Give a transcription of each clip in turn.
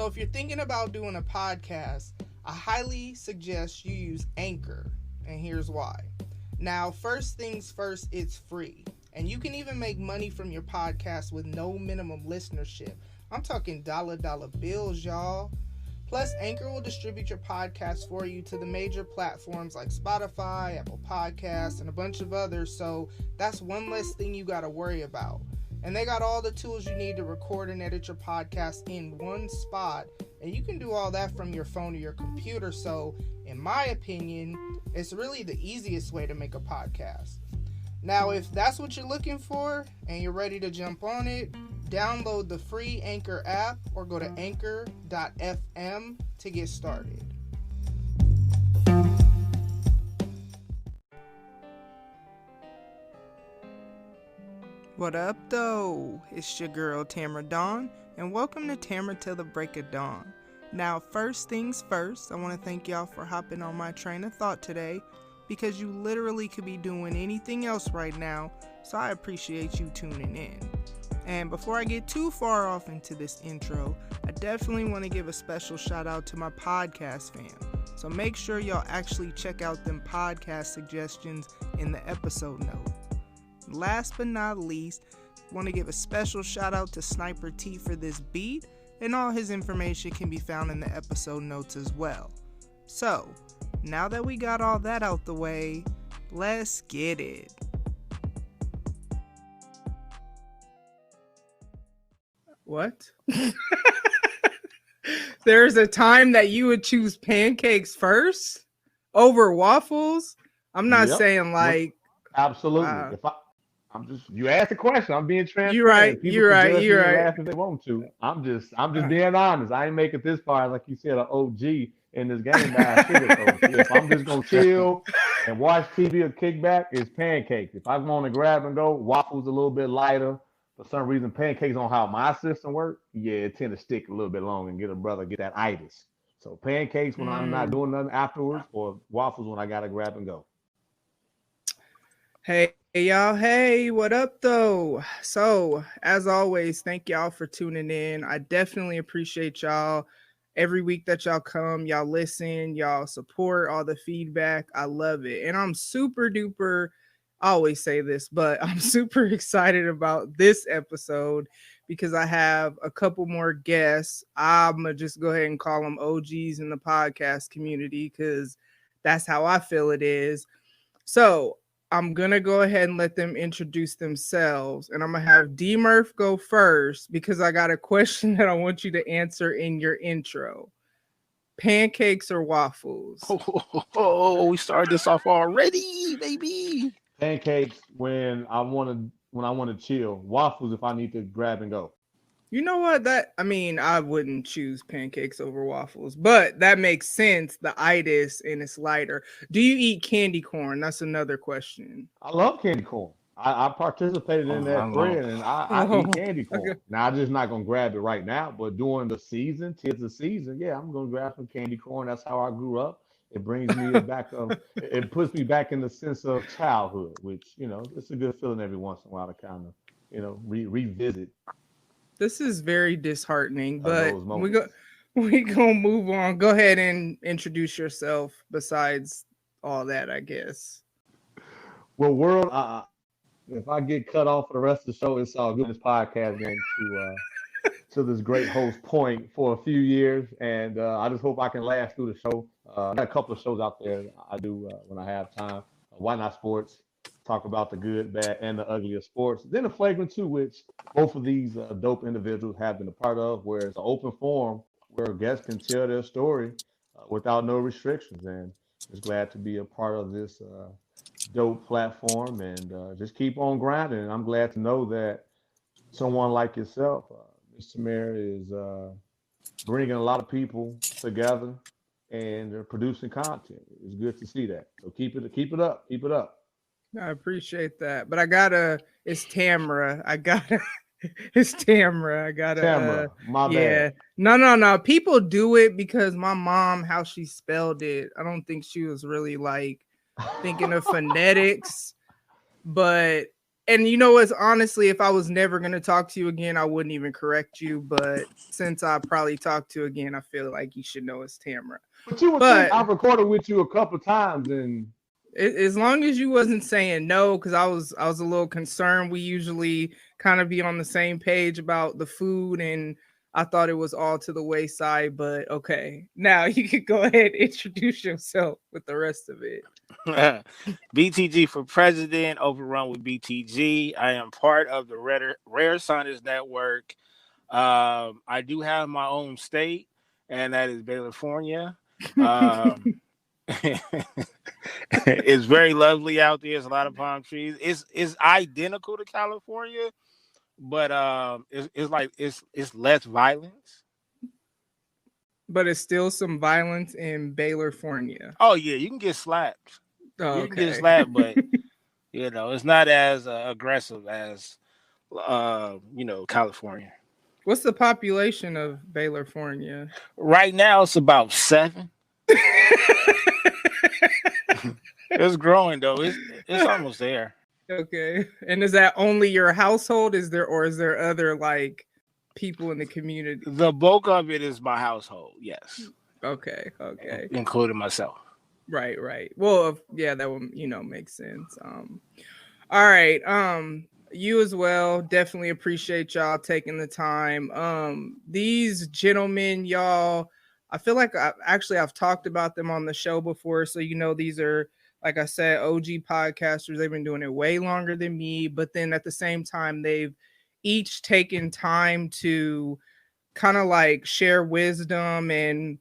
So if you're thinking about doing a podcast, I highly suggest you use Anchor, and here's why. Now, first things first, it's free, and you can even make money from your podcast with no minimum listenership. I'm talking dollar bills, y'all. Plus, Anchor will distribute your podcast for you to the major platforms like Spotify, Apple Podcasts, and a bunch of others, so that's one less thing you got to worry about. And they got all the tools you need to record and edit your podcast in one spot, and you can do all that from your phone or your computer. So, in my opinion, it's really the easiest way to make a podcast. Now, if that's what you're looking for and you're ready to jump on it, download the free Anchor app or go to anchor.fm to get started. What up, though? It's your girl, Tamara Dawn, and welcome to Tamara Till the Break of Dawn. Now, first things first, I want to thank y'all for hopping on my train of thought today, because you literally could be doing anything else right now, so I appreciate you tuning in. And before I get too far off into this intro, I definitely want to give a special shout out to my podcast fam. So make sure y'all actually check out them podcast suggestions in the episode note. Last but not least, I want to give a special shout out to Sniper T for this beat, and all his information can be found in the episode notes as well. So, now that we got all that out the way, let's get it. What? There's a time that you would choose pancakes first over waffles? I'm not saying like... Absolutely. I'm just, you asked the question. I'm being transparent. You're right. If they want to. I'm just being honest. I ain't make it this far, like you said, an OG in this game. If I'm just gonna chill and watch TV or kick back, it's pancakes. If I want to grab and go, waffles a little bit lighter. For some reason, pancakes on how my system work, it tend to stick a little bit longer and get that itis. So pancakes when I'm not doing nothing afterwards, or waffles when I gotta grab and go. Hey y'all, hey, what up though? So as always, thank y'all for tuning in. I definitely appreciate y'all every week that y'all come, y'all listen, y'all support, all the feedback. I love it. And I'm super duper, I always say this, but I'm super excited about this episode because I have a couple more guests. I'm gonna just go ahead and call them OGs in the podcast community because that's how I feel it is. So I'm going to go ahead and let them introduce themselves. And I'm going to have D Murph go first because I got a question that I want you to answer in your intro. Pancakes or waffles? We started this off already, baby. Pancakes when I want to chill. Waffles if I need to grab and go. You know what? I wouldn't choose pancakes over waffles, but that makes sense. The itis and it's lighter. Do you eat candy corn? That's another question. I love candy corn. I participated in that bread and I eat candy corn. Okay. Now I'm just not gonna grab it right now, but during the season, tis the season, I'm gonna grab some candy corn. That's how I grew up. It brings me back it puts me back in the sense of childhood, which it's a good feeling every once in a while to kind of revisit. This is very disheartening, but we gonna move on. Go ahead and introduce yourself. Besides all that, I guess. Well, world, if I get cut off for the rest of the show, it's all good. This podcast going to this great host point for a few years, and I just hope I can last through the show. I got a couple of shows out there I do when I have time. Why Not Sports? Talk about the good, bad, and the ugly of sports. Then the Flagrant 2, which both of these dope individuals have been a part of, where it's an open forum where guests can tell their story without no restrictions. And just glad to be a part of this dope platform and just keep on grinding. And I'm glad to know that someone like yourself, Ms. Tamara, is bringing a lot of people together and they're producing content. It's good to see that. So keep it up. I appreciate that, but it's Tamara. It's Tamara. Tamara, my bad. No. People do it because my mom, how she spelled it, I don't think she was really like thinking of phonetics, but And you know what's honestly, if I was never gonna talk to you again, I wouldn't even correct you. But since I probably talk to you again, I feel like you should know it's Tamara. But you would think But I've recorded with you a couple times, and as long as you wasn't saying no, because I was a little concerned. We usually kind of be on the same page about the food, and I thought it was all to the wayside. But okay, now you can go ahead and introduce yourself with the rest of it. BTG for president, overrun with BTG. I am part of the Rare Science Network. I do have my own state, and that is Baylor, California. It's very lovely out there. There's a lot of palm trees. It's identical to California, but it's less violence. But it's still some violence in Baylor, California. Oh yeah, you can get slapped. Oh, You can get okay. slapped, but it's not as aggressive as California. What's the population of Baylor, California? Right now, it's about 7. It's growing though. It's almost there. Okay. And is that only your household? Is there other like people in the community? The bulk of it is my household. Yes. Okay. Including myself. Right. Well, yeah, that would make sense. All right. You as well. Definitely appreciate y'all taking the time. These gentlemen, y'all, I feel like I've talked about them on the show before. So these are, like I said, OG podcasters. They've been doing it way longer than me, but then at the same time, they've each taken time to kind of like share wisdom, and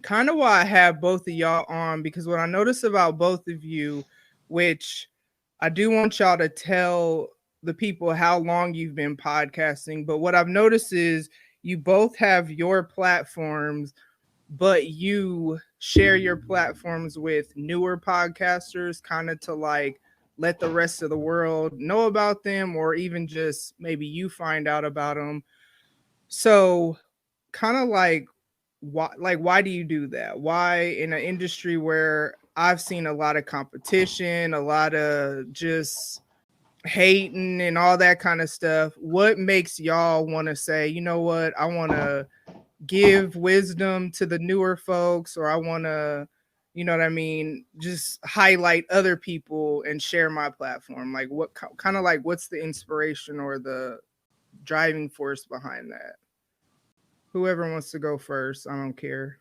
kind of why I have both of y'all on, because what I notice about both of you, which I do want y'all to tell the people how long you've been podcasting, but what I've noticed is you both have your platforms, but you share your platforms with newer podcasters, kind of to like let the rest of the world know about them, or even just maybe you find out about them. So kind of like why do you do that? Why, in an industry where I've seen a lot of competition, a lot of just hating and all that kind of stuff, what makes y'all want to say, you know what, I want to give wisdom to the newer folks, or I want to, just highlight other people and share my platform? Like what kind of like, what's the inspiration or the driving force behind that? Whoever wants to go first, I don't care.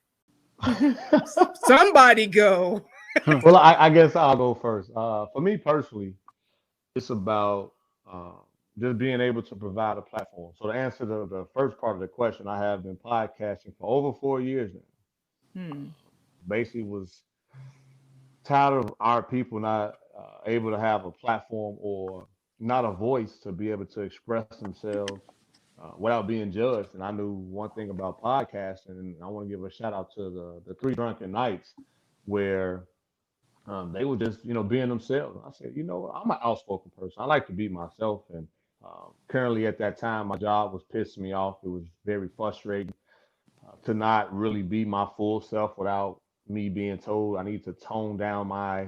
Somebody go. well, I guess I'll go first. For me personally, it's about just being able to provide a platform. So to answer the first part of the question, I have been podcasting for over 4 years now. Basically, was tired of our people not able to have a platform or not a voice to be able to express themselves without being judged. And I knew one thing about podcasting, and I want to give a shout out to the Three Drunken Nights, where they were just, being themselves. I said, I'm an outspoken person. I like to be myself. And currently at that time, my job was pissing me off. It was very frustrating to not really be my full self without me being told I need to tone down my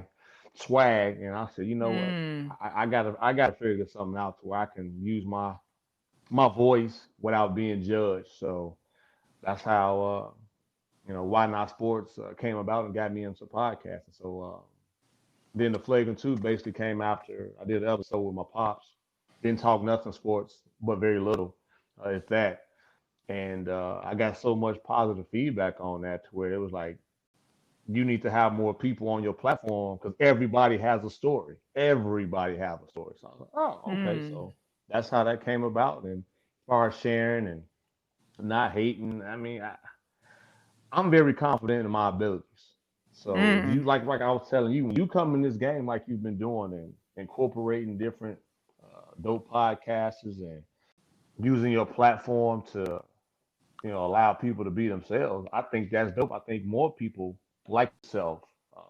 swag. And I said, you know what? I gotta figure something out to where I can use my voice without being judged. So that's how Why Not Sports came about and got me into podcasting. So then the Flagrant 2 basically came after I did an episode with my pops. Didn't talk nothing sports, but very little, if that. And I got so much positive feedback on that to where it was like, you need to have more people on your platform because everybody has a story. Everybody has a story. So I was like, oh, okay. So that's how that came about. And as far as sharing and not hating, I mean, I'm very confident in my abilities. So if you like I was telling you, when you come in this game like you've been doing and incorporating different dope podcasters and using your platform to allow people to be themselves, I think that's dope. I think more people like yourself,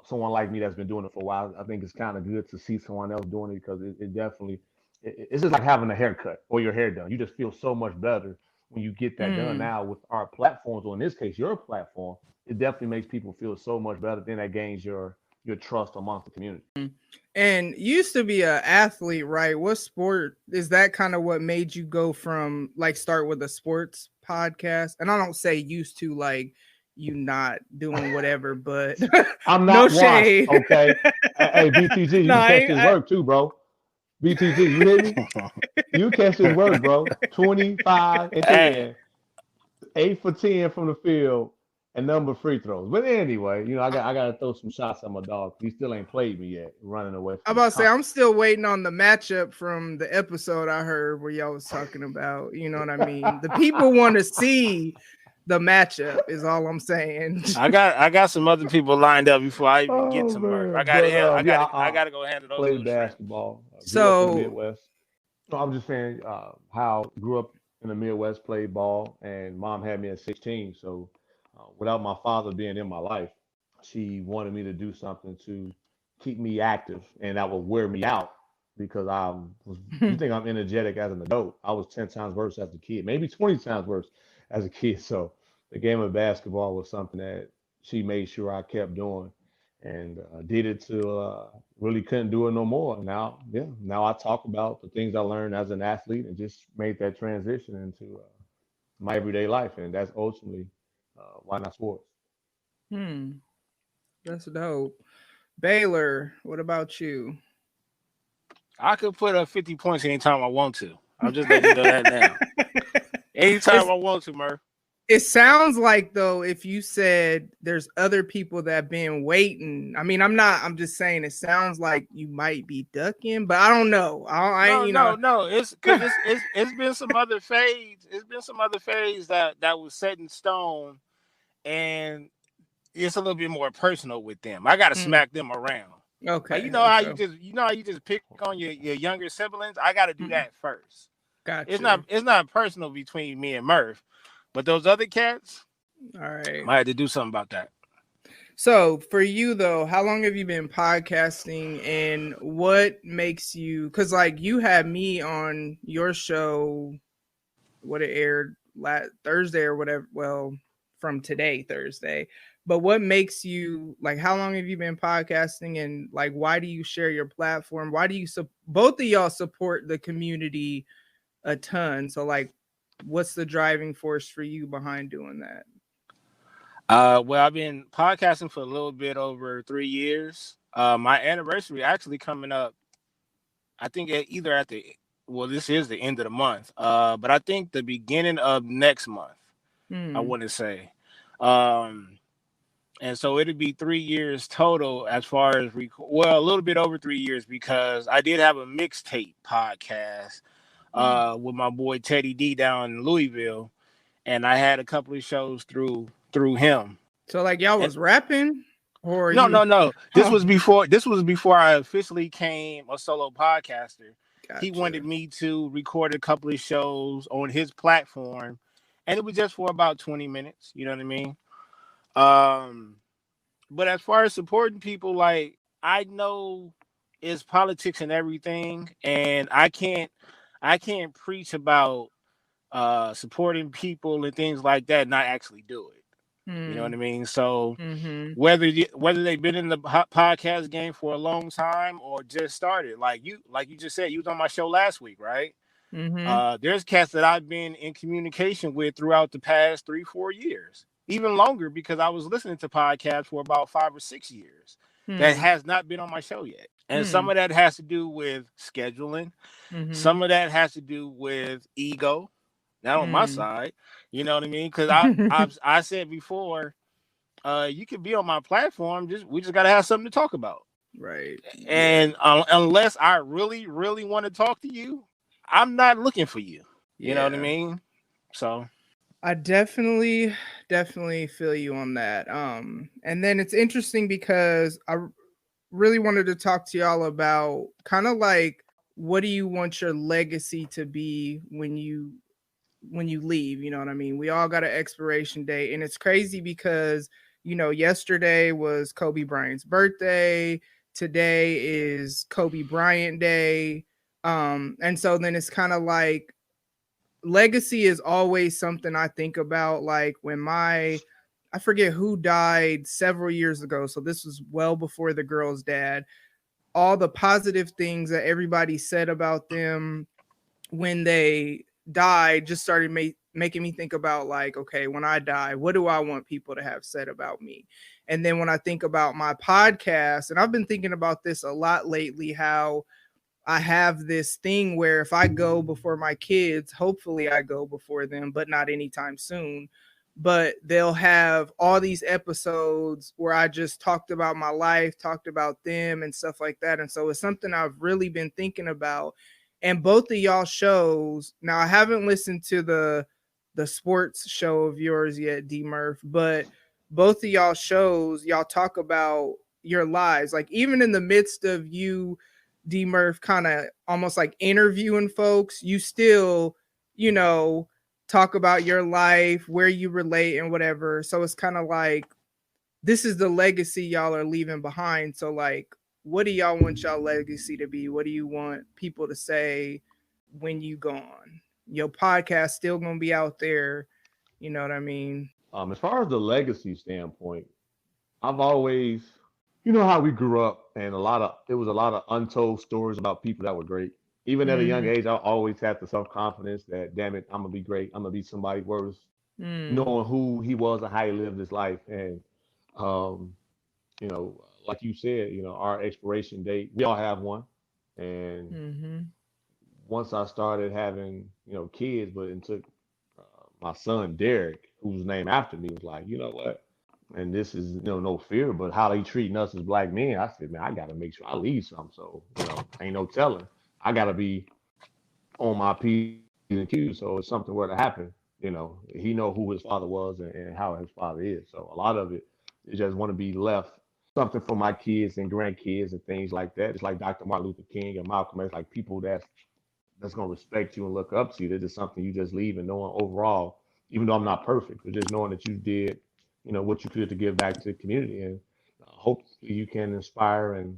someone like me that's been doing it for a while, I think it's kind of good to see someone else doing it because it definitely, it's just like having a haircut or your hair done. You just feel so much better when you get that done. Now with our platforms, or in this case, your platform, it definitely makes people feel so much better. Then that gains your your trust amongst the community. And you used to be an athlete, right? What sport is that? Kind of what made you go from like start with a sports podcast? And I don't say used to like you not doing whatever, but I'm no not washed, shade. okay? Hey, BTG, you No, can catch this work too, bro. BTG, you hear me? You catch this work, bro. 25 at the Hey, end, 8 for 10 from the field, and number free throws. But anyway, I got to throw some shots at my dog. He still ain't played me yet, running away I'm from about to say I'm still waiting on the matchup from the episode I heard where y'all was talking about. You know what I mean? The people want to see the matchup. Is all I'm saying. I got some other people lined up before I even get Oh to Murph. man, but I gotta go handle those played little shrimp. basketball. Grew up in the So Midwest. No, I'm just saying how grew up in the Midwest, played ball, and mom had me at 16. So without my father being in my life, she wanted me to do something to keep me active, and that would wear me out because you think I'm energetic as an adult. I was 10 times worse as a kid, maybe 20 times worse as a kid. So the game of basketball was something that she made sure I kept doing and did it till really couldn't do it no more. Now I talk about the things I learned as an athlete and just made that transition into my everyday life, and that's ultimately why not sports. that's dope. Baylor, what about you? I could put up 50 points anytime I want to. I'm just letting you know that now. Anytime I want to, Murph. It sounds like though, if you said there's other people that been waiting. I mean, I'm just saying it sounds like you might be ducking, but I don't know. No. It's because it's been some other fades. It's been some other fades that was set in stone, and it's a little bit more personal with them. I gotta smack them around. Okay. Like, how you just pick on your younger siblings. I gotta do that first. Gotcha. It's not personal between me and Murph, but those other cats, all right, I had to do something about that. So for you though, how long have you been podcasting, and what makes you? Because like you had me on your show, what it aired last Thursday or whatever. Well, from today, Thursday. But what makes you like? How long have you been podcasting, and like, why do you share your platform? Why do you both of y'all support the community a ton? So like, what's the driving force for you behind doing that? Well, I've been podcasting for a little bit over 3 years. My anniversary actually coming up. I think this is the end of the month. But I think the beginning of next month. I want to say. And so it'd be 3 years total as far as a little bit over 3 years, because I did have a mixtape podcast with my boy Teddy D down in Louisville, and I had a couple of shows through him. So like y'all was rapping, or no. This was before I officially became a solo podcaster. Gotcha. He wanted me to record a couple of shows on his platform, and it was just for about 20 minutes. You know what I mean? But as far as supporting people, like, I know it's politics and everything, and I can't preach about supporting people and things like that and not actually do it. You know what I mean? So whether they've been in the podcast game for a long time or just started, like you just said, you was on my show last week, right? There's cats that I've been in communication with throughout the past 3-4 years, even longer, because I was listening to podcasts for about 5 or 6 years that has not been on my show yet. And some of that has to do with scheduling. Some of that has to do with ego, not on my side. You know what I mean? Because I said before, you can be on my platform. We just got to have something to talk about. Right. And unless I really, really want to talk to you, I'm not looking for you. You know what I mean? So I definitely feel you on that. And then it's interesting because I really wanted to talk to y'all about kind of like, what do you want your legacy to be when you leave? You know what I mean? We all got an expiration date, and it's crazy because, yesterday was Kobe Bryant's birthday. Today is Kobe Bryant Day. And so then it's kind of like, legacy is always something I think about. Like when my I forget who died several years ago. So this was well before the girl's dad. All the positive things that everybody said about them when they died just started making me think about, like, okay, when I die, what do I want people to have said about me? And then when I think about my podcast, and I've been thinking about this a lot lately, how I have this thing where if I go before my kids, hopefully I go before them, but not anytime soon. But they'll have all these episodes where I just talked about my life, talked about them and stuff like that. And so it's something I've really been thinking about. And both of y'all shows, now I haven't listened to the sports show of yours yet, D Murph, but both of y'all shows, y'all talk about your lives. Like even in the midst of you, D Murph, kind of almost like interviewing folks, you still, you know, talk about your life, where you relate and whatever. So it's kind of like this is the legacy y'all are leaving behind. So like, what do y'all want y'all legacy to be? What do you want people to say when you gone? Your podcast still gonna be out there. You know what I mean? As far as the legacy standpoint, I've always, you know how we grew up, and it was a lot of untold stories about people that were great. Even at a young age, I always had the self confidence that, damn it, I'm gonna be great. I'm gonna be somebody worth knowing who he was and how he lived his life. And um, like you said, our expiration date, we all have one. And once I started having, kids, but it took my son Derek, who's named after me, was like, you know what? And this is, no fear, but how they treating us as black men. I said, man, I got to make sure I leave something. So, ain't no telling. I got to be on my P's and Q's. So if something were to happen, he know who his father was and how his father is. So a lot of it is just want to be left something for my kids and grandkids and things like that. It's like Dr. Martin Luther King and Malcolm X, like people that's going to respect you and look up to you. That's just something you just leave and knowing overall, even though I'm not perfect, but just knowing that you did, what you could to give back to the community. And hopefully you can inspire and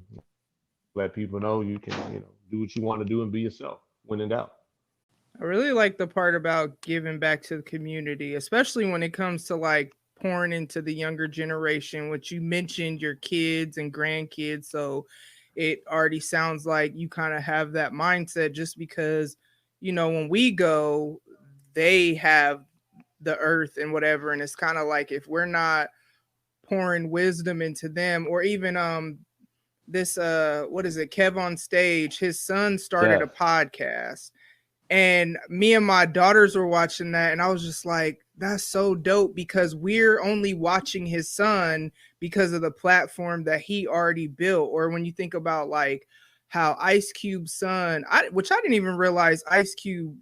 let people know you can, do what you want to do and be yourself when in doubt. I really like the part about giving back to the community, especially when it comes to like pouring into the younger generation, which you mentioned your kids and grandkids. So it already sounds like you kind of have that mindset just because, when we go, they have the earth and whatever. And it's kind of like if we're not pouring wisdom into them, or even this what is it, Kev on Stage, his son started a podcast. And me and my daughters were watching that, and I was just like, that's so dope, because we're only watching his son because of the platform that he already built. Or when you think about like how Ice Cube's son, which I didn't even realize Ice Cube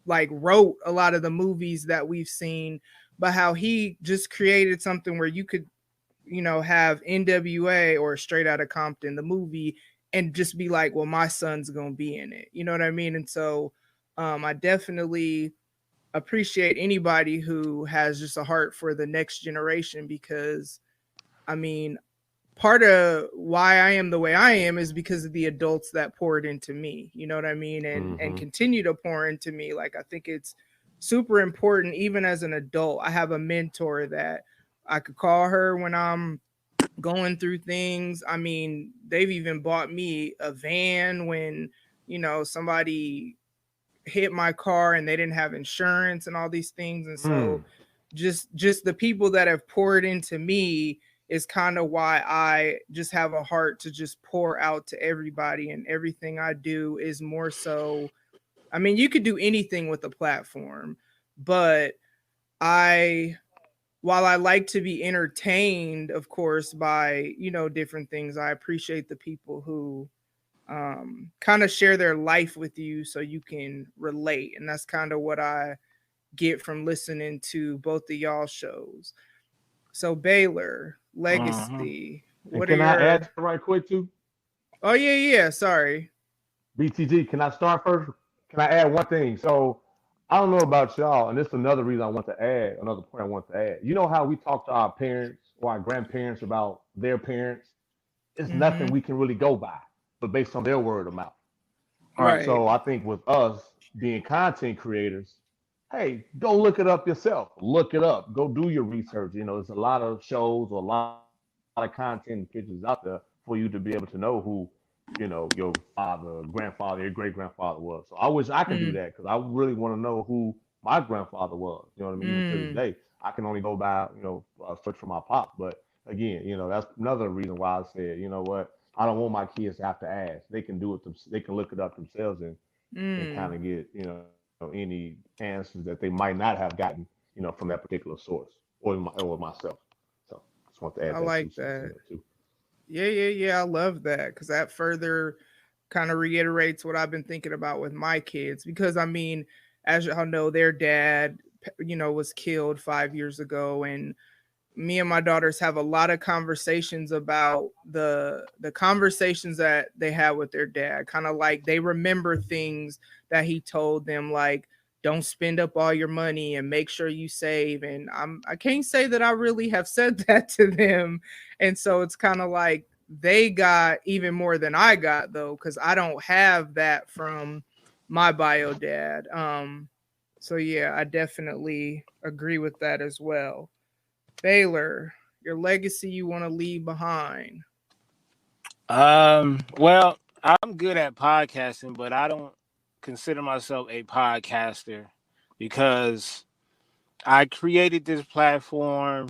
like wrote a lot of the movies that we've seen, but how he just created something where you could, have NWA or Straight Outta Compton, the movie, and just be like, well, my son's going to be in it. You know what I mean? And so I definitely appreciate anybody who has just a heart for the next generation, because I mean, part of why I am the way I am is because of the adults that poured into me, you know what I mean? And continue to pour into me. Like, I think it's super important, even as an adult. I have a mentor that I could call her when I'm going through things. I mean, they've even bought me a van when, somebody hit my car and they didn't have insurance and all these things. And so just the people that have poured into me is kind of why I just have a heart to just pour out to everybody, and everything I do is more so, I mean, you could do anything with a platform, but while I like to be entertained, of course, by, different things, I appreciate the people who kind of share their life with you so you can relate. And that's kind of what I get from listening to both of y'all shows. So Baylor, Legacy. And can I add right quick too? Oh yeah. Sorry. BTG, can I start first? Can I add one thing? So I don't know about y'all, and this is another reason I want to add, another point I want to add. You know how we talk to our parents or our grandparents about their parents? It's nothing we can really go by, but based on their word of mouth. Right. So I think with us being content creators, hey, go look it up yourself. Look it up. Go do your research. You know, there's a lot of shows or a lot of content and pictures out there for you to be able to know who, your father, grandfather, your great grandfather was. So I wish I could do Mm, that because I really want to know who my grandfather was. You know what I mean? Even to this mm. day, I can only go by, search for my pops. But again, that's another reason why I said, you know what, I don't want my kids to have to ask. They can do it. They can look it up themselves and kind Mm. of get, any answers that they might not have gotten, from that particular source or myself. So just want to add I that two like cents in that. there too. Yeah, yeah, yeah. I love that because that further kind of reiterates what I've been thinking about with my kids. Because I mean, as y'all know, their dad, was killed 5 years ago, and me and my daughters have a lot of conversations about the conversations that they had with their dad. Kind of like they remember things that he told them, like don't spend up all your money and make sure you save. And I can't say that I really have said that to them, and so it's kind of like they got even more than I got though, because I don't have that from my bio dad. So yeah, I definitely agree with that as well. Baylor, your legacy you want to leave behind. Well, I'm good at podcasting, but I don't consider myself a podcaster because I created this platform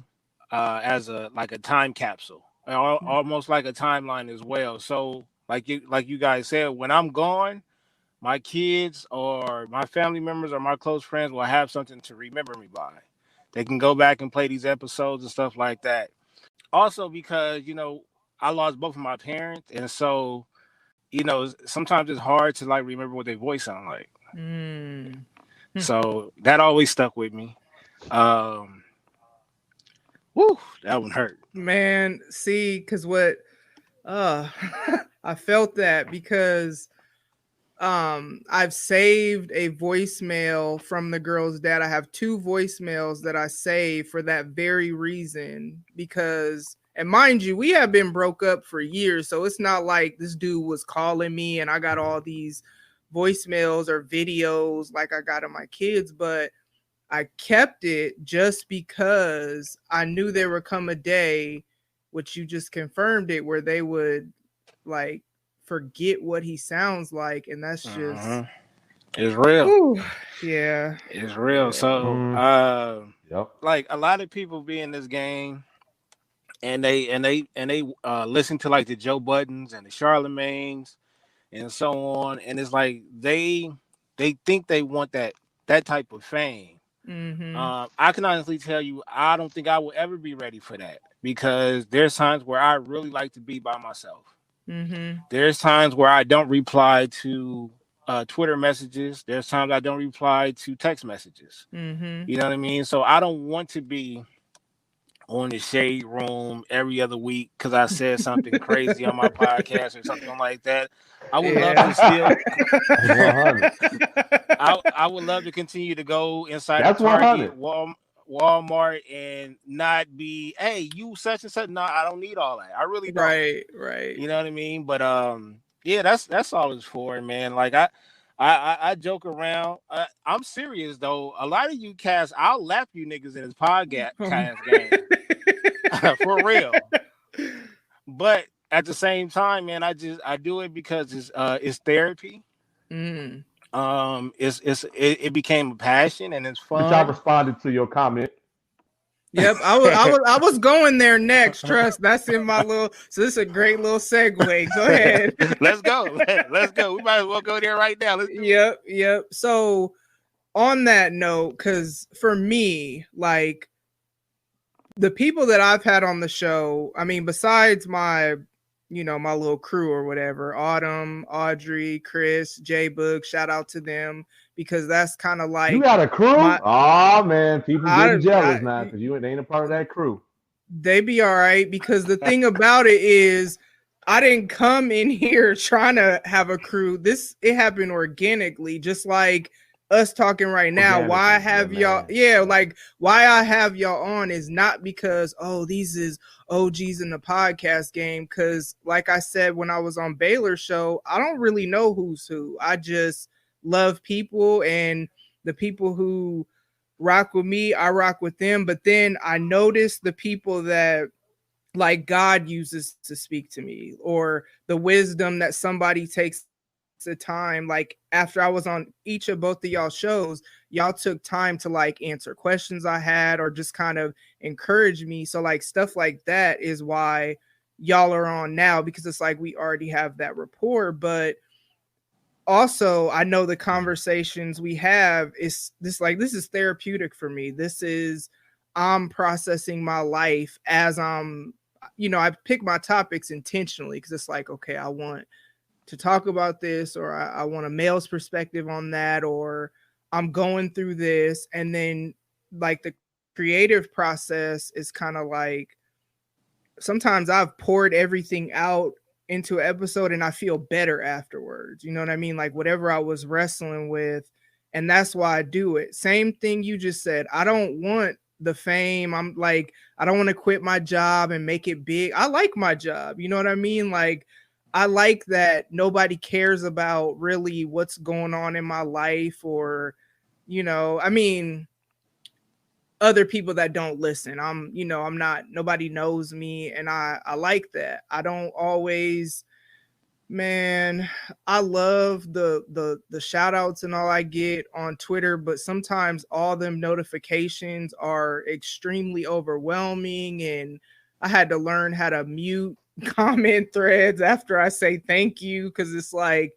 as a time capsule, almost like a timeline as well. So like you guys said, when I'm gone, my kids or my family members or my close friends will have something to remember me by. They can go back and play these episodes and stuff like that. Also because I lost both of my parents, and so sometimes it's hard to like remember what their voice sound like. Mm. So that always stuck with me. Um, Woo, that one hurt. Man, see, because what uh I felt that because I've saved a voicemail from the girl's dad. I have two voicemails that I saved for that very reason. Because, and mind you, we have been broke up for years, so it's not like this dude was calling me and I got all these voicemails or videos like I got of my kids. But I kept it just because I knew there would come a day, which you just confirmed it, where they would like forget what he sounds like, and that's just Uh-huh. It's real. whew, yeah, It's real. yeah. So, Yep. like a lot of people be in this game, and they listen to like the Joe Buttons and the Charlemagnes and so on, and it's like they think they want that type of fame. Mm-hmm. I can honestly tell you, I don't think I will ever be ready for that because there's times where I really like to be by myself. Mm-hmm. There's times where I don't reply to Twitter messages. There's times I don't reply to text messages. Mm-hmm. You know what I mean? So I don't want to be on the shade room every other week because I said something crazy on my podcast or something like that. I would love to Yeah. still. That's 100. I would love to continue to go inside of That's Target, 100. Walmart, and not be, hey, you such and such. No, I don't need all that. I really don't. Right, right. You know what I mean? But yeah, that's all it's for, man. Like I joke around. I'm serious though. A lot of you cats, I'll lap you niggas in this podcast game for real. But at the same time, man, I do it because it's therapy. Mm. It became a passion and it's Which I fun. responded to your comment. Yep, I was going there next. Trust, that's in my little. So this is a great little segue. Go ahead. Let's go. Let's go. We might as well go there right now. Let's do it. Yep, yep. So on that note, because for me, like the people that I've had on the show, I mean, besides my, my little crew or whatever, Autumn, Audrey, Chris, J Boog, shout out to them because that's kind of You like got a crew? my, Oh man, people getting jealous now I because you ain't a part of that crew. they be all right because the thing about it is I didn't come in here trying to have a crew. It happened organically, just like us talking right now. Why I have y'all? Yeah, like why I have y'all on is not because these is OGs in the podcast game. Because like I said when I was on Baylor show, I don't really know who's who. I just love people, and the people who rock with me, I rock with them. But then I notice the people that like God uses to speak to me, or the wisdom that somebody takes the time, like after I was on each of both of y'all shows, y'all took time to like answer questions I had or just kind of encourage me. So like stuff like that is why y'all are on now, because it's like we already have that rapport. But also I know the conversations we have is this, like, this is therapeutic for me. This is, I'm processing my life as I'm, I pick my topics intentionally because it's like, okay, I want to talk about this, or I want a male's perspective on that, or I'm going through this. And then like the creative process is kind of like, sometimes I've poured everything out into an episode and I feel better afterwards. You know what I mean? Like whatever I was wrestling with. And that's why I do it. Same thing you just said. I don't want the fame. I'm like, I don't want to quit my job and make it big. I like my job. You know what I mean? Like, I like that nobody cares about really what's going on in my life, or, I mean, other people that don't listen. I'm not, nobody knows me, and I like that. I don't always, man, I love the shout outs and all I get on Twitter, but sometimes all them notifications are extremely overwhelming, and I had to learn how to mute comment threads after I say thank you, because it's like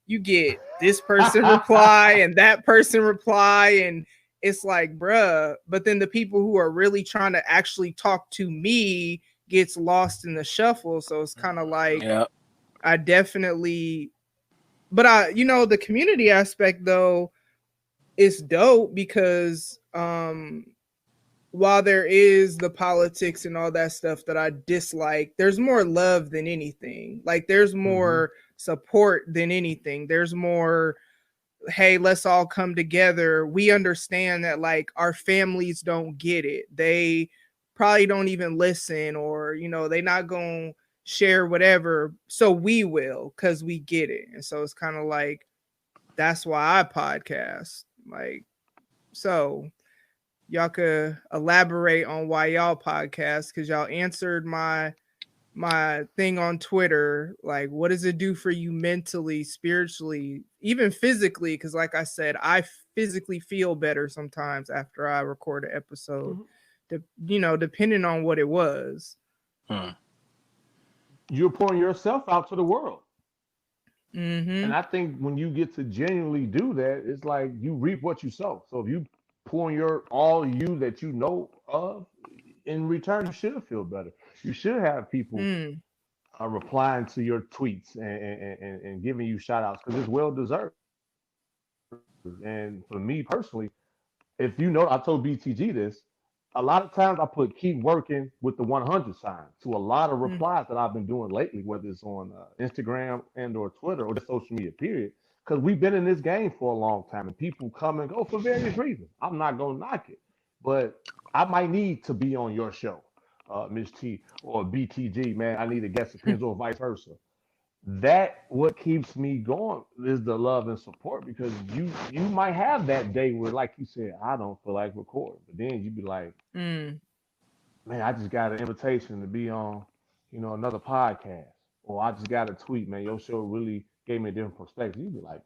you get this person reply and that person reply, and it's like, bruh. But then the people who are really trying to actually talk to me gets lost in the shuffle. So it's kind of like, yeah. I definitely, but the community aspect though is dope, because while there is the politics and all that stuff that I dislike, there's more love than anything. Like there's more support than anything. There's more, hey, let's all come together. We understand that like our families don't get it. They probably don't even listen, or, they not going to share whatever. So we will, because we get it. And so it's kind of like, that's why I podcast. Like, so y'all could elaborate on why y'all podcast, because y'all answered my thing on Twitter. Like, what does it do for you mentally, spiritually, even physically? Because like I said, I physically feel better sometimes after I record an episode, depending on what it was. You're pouring yourself out to the world. Mm-hmm. And I think when you get to genuinely do that, it's like you reap what you sow. So if you pour all you that you know of, in return, you should feel better. You should have people replying to your tweets and giving you shout outs, because it's well deserved. And for me personally, if you know, I told BTG this, a lot of times I put keep working with the 100 sign to a lot of replies that I've been doing lately, whether it's on Instagram and or Twitter or just social media, period. Because we've been in this game for a long time and people come and go for various reasons. I'm not going to knock it, but I might need to be on your show, Ms. T or BTG, man. I need a guest appearance or vice versa. That what keeps me going is the love and support, because you might have that day where, like you said, I don't feel like recording, but then you be like, man, I just got an invitation to be on, another podcast, or I just got a tweet, man, your show really gave me a different perspective. You be like,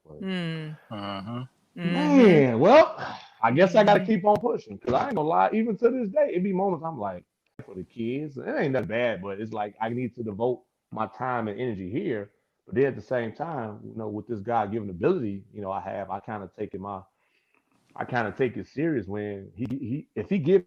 man, well, I guess I got to keep on pushing, because I ain't gonna lie, even to this day, it be moments I'm like, for the kids, it ain't that bad, but it's like I need to devote my time and energy here. But then at the same time, with this God given ability, I have, I kind of take it serious when he if he gives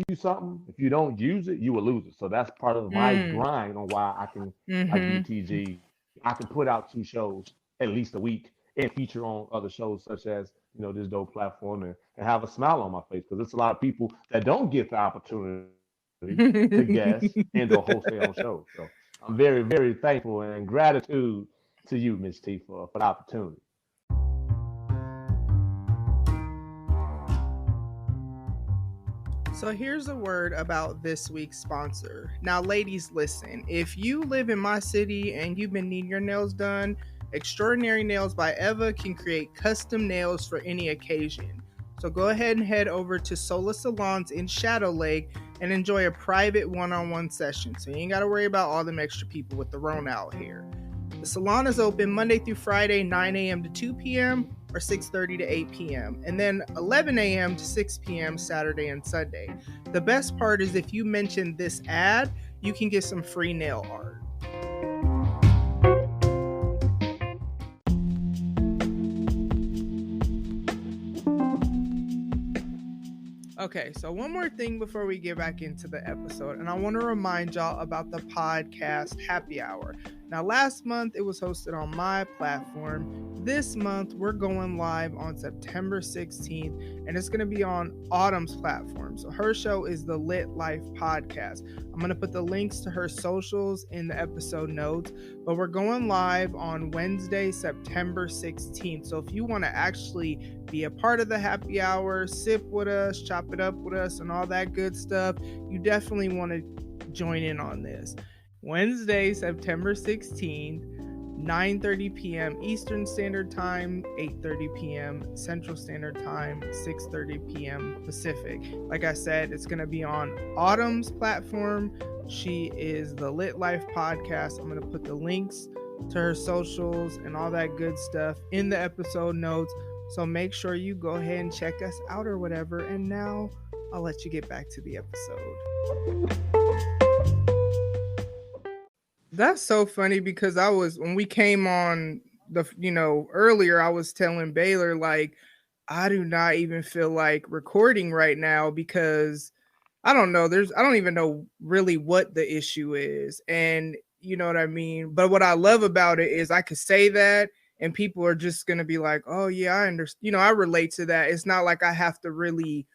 you something, if you don't use it, you will lose it. So that's part of my grind on why I can, like BTG, I can put out 2 shows at least a week and feature on other shows such as, this dope platform, and have a smile on my face, because it's a lot of people that don't get the opportunity to guest and or host their own show. So I'm very, very thankful and gratitude to you, Ms. T, for the opportunity. So here's a word about this week's sponsor. Now, ladies, listen. If you live in my city and you've been needing your nails done, Extraordinary Nails by Eva can create custom nails for any occasion. So go ahead and head over to Sola Salons in Shadow Lake and enjoy a private one-on-one session. So you ain't got to worry about all them extra people with the Rona out here. The salon is open Monday through Friday, 9 a.m. to 2 p.m. or 6:30 to 8 p.m. and then 11 a.m. to 6 p.m. Saturday and Sunday. The best part is if you mention this ad, you can get some free nail art. Okay, so one more thing before we get back into the episode, and I want to remind y'all about the podcast Happy Hour. Now, last month it was hosted on my platform. This month we're going live on September 16th, and it's going to be on Autumn's platform. So her show is the Lit Life Podcast. I'm going to put the links to her socials in the episode notes, but we're going live on Wednesday, September 16th. So if you want to actually be a part of the happy hour, sip with us, chop it up with us, and all that good stuff, you definitely want to join in on this. Wednesday, September 16th, 9:30 p.m. Eastern Standard Time, 8:30 p.m. Central Standard Time, 6:30 p.m. Pacific. Like I said, it's going to be on Autumn's platform. She is the Lit Life Podcast. I'm going to put the links to her socials and all that good stuff in the episode notes. So make sure you go ahead and check us out or whatever. And now I'll let you get back to the episode. That's so funny because when we came on earlier, I was telling Baylor, like, I do not even feel like recording right now because I don't know. I don't even know really what the issue is. And you know what I mean? But what I love about it is I could say that and people are just going to be like, oh yeah, I understand. I relate to that. It's not like I have to really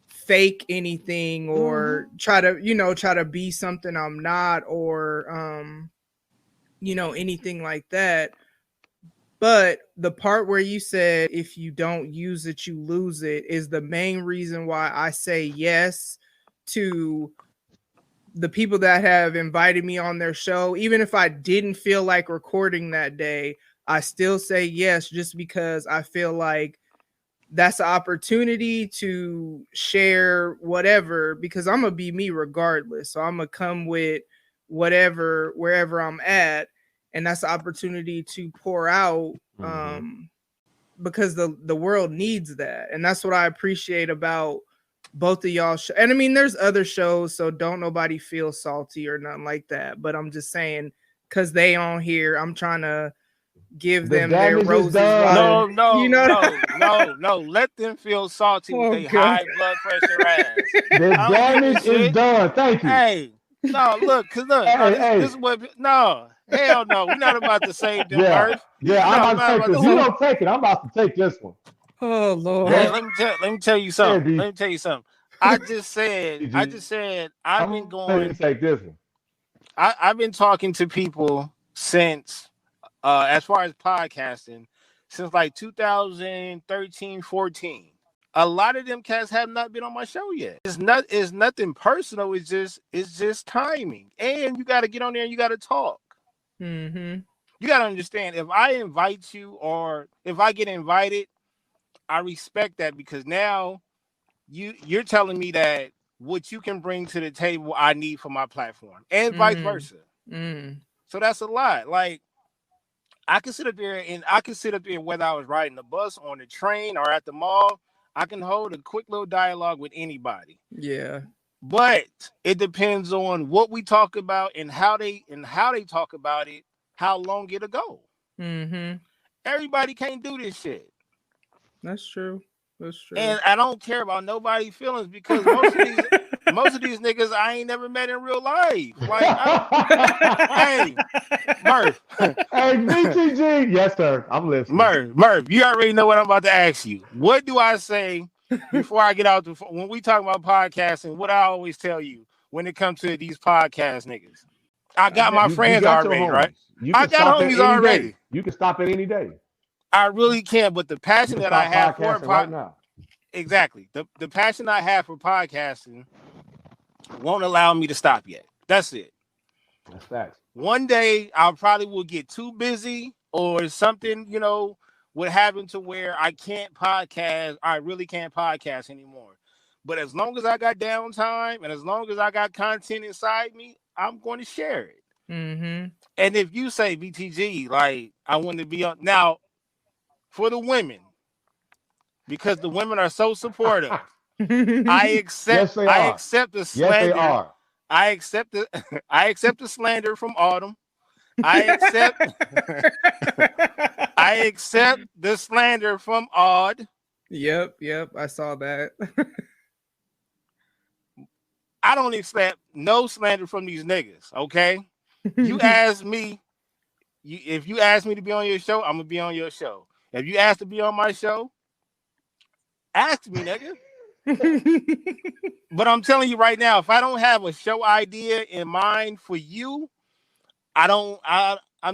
fake anything or try to be something I'm not or anything like that. But the part where you said if you don't use it you lose it is the main reason why I say yes to the people that have invited me on their show. Even if I didn't feel like recording that day, I still say yes just because I feel like that's an opportunity to share whatever, because I'm going to be me regardless. So I'm going to come with whatever, wherever I'm at. And that's an opportunity to pour out because the world needs that. And that's what I appreciate about both of y'all. And I mean, there's other shows, so don't nobody feel salty or nothing like that. But I'm just saying, because they on here, I'm trying to give them their roses. No. Let them feel salty with their high blood pressure ass. The damage is done. Thank you. Hey, no, look, this is what. No, hell no. We're not about to save them, Murph. Yeah, I'm about to take this. You don't take it. I'm about to take this one. Oh Lord. Hey, let me tell you something. Let me tell you something. I just said I've been going. Take this one. I've been talking to people since. As far as podcasting, since like 2013, 14, a lot of them cats have not been on my show yet. It's nothing personal. It's just timing, and you got to get on there and you got to talk. Mm-hmm. You got to understand, if I invite you or if I get invited, I respect that because now you're telling me that what you can bring to the table, I need for my platform, and vice versa. So that's a lot. Like. I can sit up there whether I was riding the bus, on the train, or at the mall. I can hold a quick little dialogue with anybody. Yeah. But it depends on what we talk about and how they talk about it, how long it'll go. Mm-hmm. Everybody can't do this shit. That's true. And I don't care about nobody's feelings because most of these niggas I ain't never met in real life. Like, hey, Murph. Hey, BTG. Yes, sir. I'm listening. Murph, you already know what I'm about to ask you. What do I say before I get out? When we talk about podcasting, what I always tell you when it comes to these podcast niggas, I got my friends already, right? I got homies already. You can stop it any day. I really can, but the passion that I have for right now. Exactly. The passion I have for podcasting won't allow me to stop yet. That's it. That's facts. One day I probably will get too busy or something, would happen to where I can't podcast. I really can't podcast anymore. But as long as I got downtime and as long as I got content inside me, I'm going to share it. Mm-hmm. And if you say BTG, like I want to be on now for the women, because the women are so supportive, Yes, they I are. accept the Yes, they slander. are. I accept the I accept the slander from Autumn. I accept I accept the slander from Odd. Yep, I saw that. I don't accept no slander from these niggas. Okay, you ask me, if you ask me to be on your show, I'm gonna be on your show. If you ask to be on my show, ask me, nigga. But I'm telling you right now, if I don't have a show idea in mind for you, I'm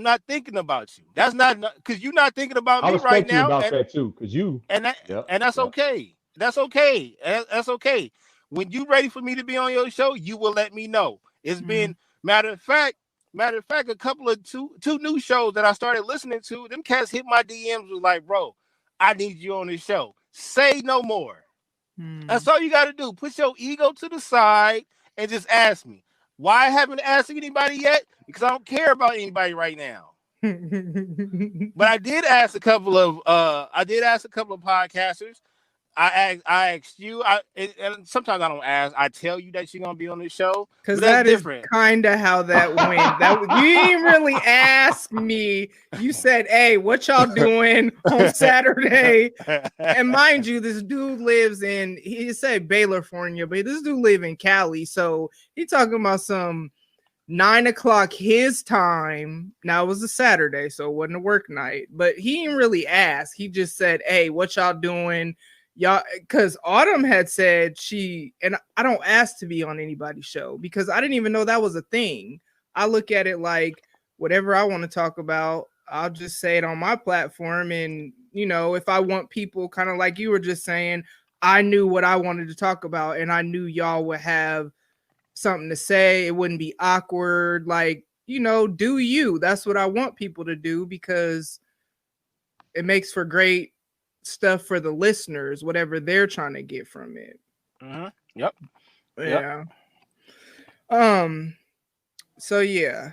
not thinking about you. That's not because you're not thinking about I me right respect you now, about that too, because you. and that, Yep. and that's Yep. okay. That's okay. That's okay. When you ready for me to be on your show, you will let me know. It's been matter of fact, a couple of two new shows that I started listening to. Them cats hit my DMs was like, bro, I need you on this show. Say no more. That's all you got to do. Put your ego to the side and just ask me. Why I haven't asked anybody yet? Because I don't care about anybody right now. But I did ask a couple of podcasters. I asked you. And sometimes I don't ask. I tell you that you're gonna be on the show. Because that different. Is kind of how that went. You didn't really ask me. You said, "Hey, what y'all doing on Saturday?" And mind you, this dude lives in, he said Baylor, but this dude live in Cali. So he talking about some 9:00 his time. Now it was a Saturday, so it wasn't a work night. But he didn't really ask. He just said, "Hey, what y'all doing?" Y'all, because Autumn had said and I don't ask to be on anybody's show because I didn't even know that was a thing. I look at it like whatever I want to talk about, I'll just say it on my platform. And, if I want people kind of like you were just saying, I knew what I wanted to talk about and I knew y'all would have something to say. It wouldn't be awkward. Like, do you. That's what I want people to do because it makes for great stuff for the listeners, whatever they're trying to get from it. Yep. Yeah. So yeah,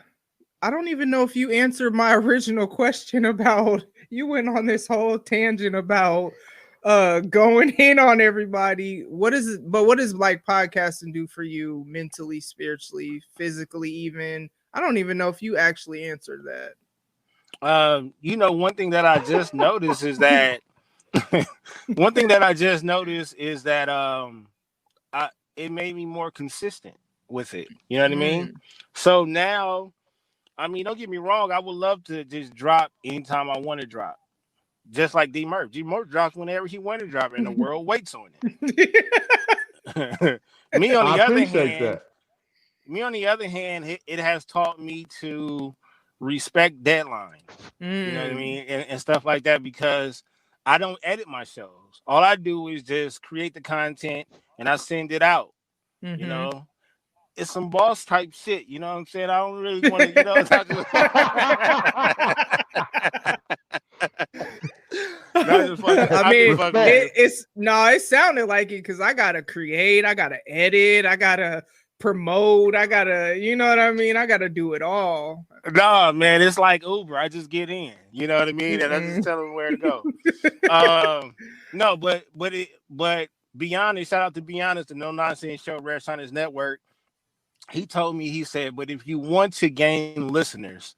I don't even know if you answered my original question about, you went on this whole tangent about going in on everybody. What does like podcasting do for you mentally, spiritually, physically, even? I don't even know if you actually answered that. One thing that I just noticed is that it made me more consistent with it. You know what I mean? So now, don't get me wrong. I would love to just drop anytime I want to drop. Just like D Murph. D Murph drops whenever he wants to drop and the world waits on it. Me on the other hand, it has taught me to respect deadlines. You know what I mean? And stuff like that, because I don't edit my shows. All I do is just create the content and I send it out. It's some boss type shit. You know what I'm saying? I don't really want to, it sounded like it because I gotta create, I gotta edit, I gotta promote, I gotta, you know what I mean? I gotta do it all. No, man, it's like Uber. I just get in. You know what I mean? And I just tell them where to go. No, but Be Honest, shout out to Be Honest, the No Nonsense Show, Rare Science Network. He told me, he said, but if you want to gain listeners,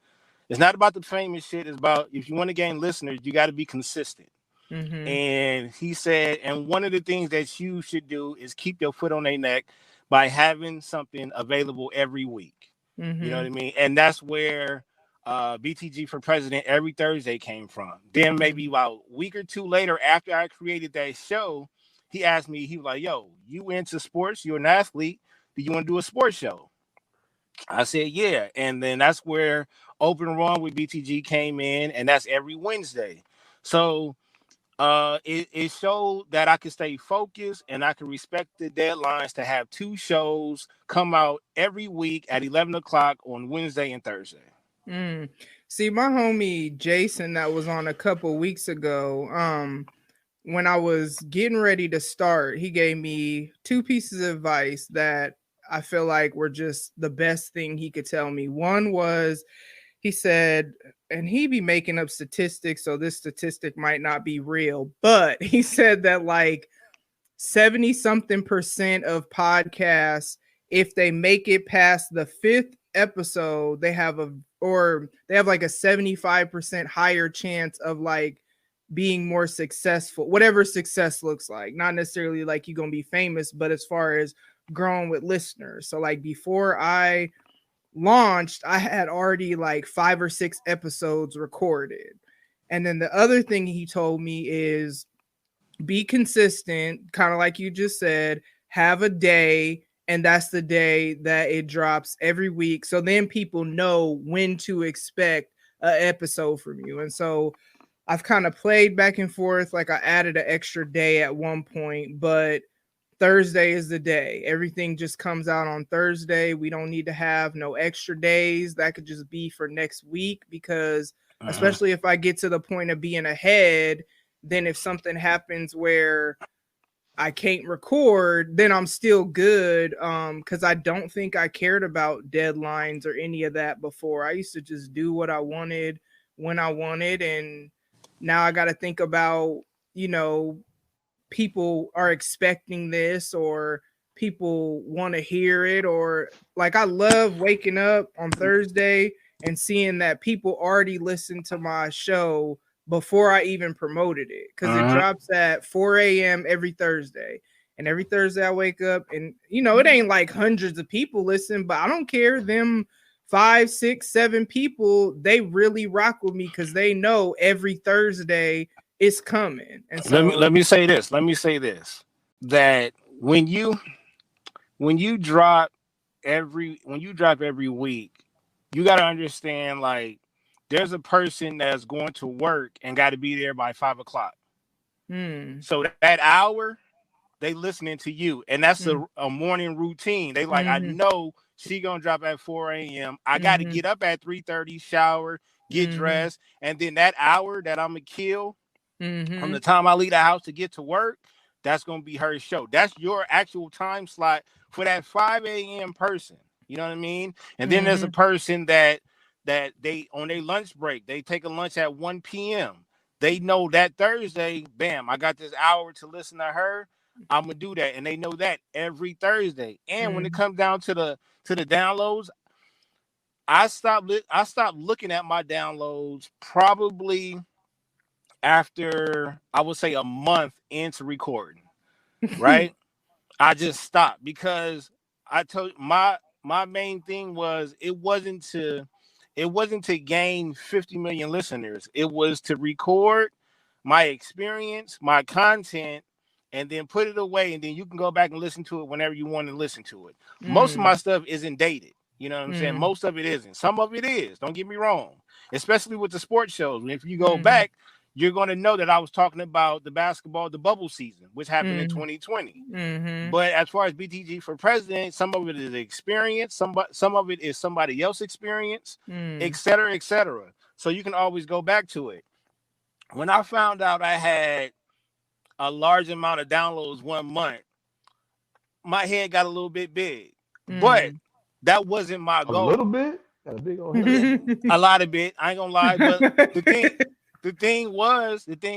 it's not about the famous shit. It's about, if you want to gain listeners, you got to be consistent. And he said, and one of the things that you should do is keep your foot on their neck by having something available every week. You know what I mean? And that's where BTG for President every Thursday came from. Then maybe about a week or two later, after I created that show, he asked me, he was like, yo, you into sports? You're an athlete. Do you want to do a sports show? I said, yeah. And then that's where Open Run with BTG came in, and that's every Wednesday. So it showed that I could stay focused and I could respect the deadlines to have 2 shows come out every week at 11 o'clock on Wednesday and Thursday. See, my homie Jason that was on a couple weeks ago, when I was getting ready to start, he gave me two pieces of advice that I feel like were just the best thing he could tell me. One was he said, and he be making up statistics, so this statistic might not be real, but he said that like 70 something percent of podcasts, if they make it past the fifth episode, they have like a 75% higher chance of like being more successful, whatever success looks like. Not necessarily like you're gonna be famous, but as far as growing with listeners. So like before I launched, I had already like 5 or 6 episodes recorded. And then the other thing he told me is be consistent, kind of like you just said, have a day, and that's the day that it drops every week. So then people know when to expect an episode from you. And so I've kind of played back and forth. Like I added an extra day at one point, but Thursday is the day. Everything just comes out on Thursday. We don't need to have no extra days. That could just be for next week because especially if I get to the point of being ahead, then if something happens where I can't record, then I'm still good. Because I don't think I cared about deadlines or any of that before. I used to just do what I wanted when I wanted, and now I got to think about, people are expecting this or people want to hear it, or like I love waking up on Thursday and seeing that people already listened to my show before I even promoted it because it drops at 4 a.m. every Thursday. And every Thursday I wake up and, it ain't like hundreds of people listen, but I don't care. Them 5, 6, 7 people, they really rock with me because they know every Thursday it's coming. And so let me say this. That when you drop every week, you got to understand like there's a person that's going to work and got to be there by 5 o'clock. So that hour they listening to you, and that's a morning routine. They like, I know she gonna drop at 4 a.m. I got to get up at 3:30, shower, get dressed, and then that hour that I'm gonna kill from the time I leave the house to get to work, that's gonna be her show. That's your actual time slot for that 5 a.m. person. You know what I mean? And then there's a person that they on their lunch break, they take a lunch at 1 p.m. They know that Thursday, bam, I got this hour to listen to her. I'm gonna do that, and they know that every Thursday. And when it comes down to the downloads, I stopped looking at my downloads probably after I would say a month into recording. Right? I just stopped because I told my main thing was it wasn't to gain 50 million listeners. It was to record my experience, my content, and then put it away, and then you can go back and listen to it whenever you want to listen to it. Most of my stuff isn't dated. You know what I'm saying? Most of it isn't. Some of it is. Don't get me wrong. Especially with the sports shows. If you go back, you're going to know that I was talking about the bubble season, which happened in 2020. But as far as BTG for president, some of it is experience, some of it is somebody else's experience, et cetera, et cetera. So you can always go back to it. When I found out I had a large amount of downloads 1 month, my head got a little bit big. But that wasn't my goal. A little bit? Got a big old head. A lot of it. I ain't gonna lie, but the thing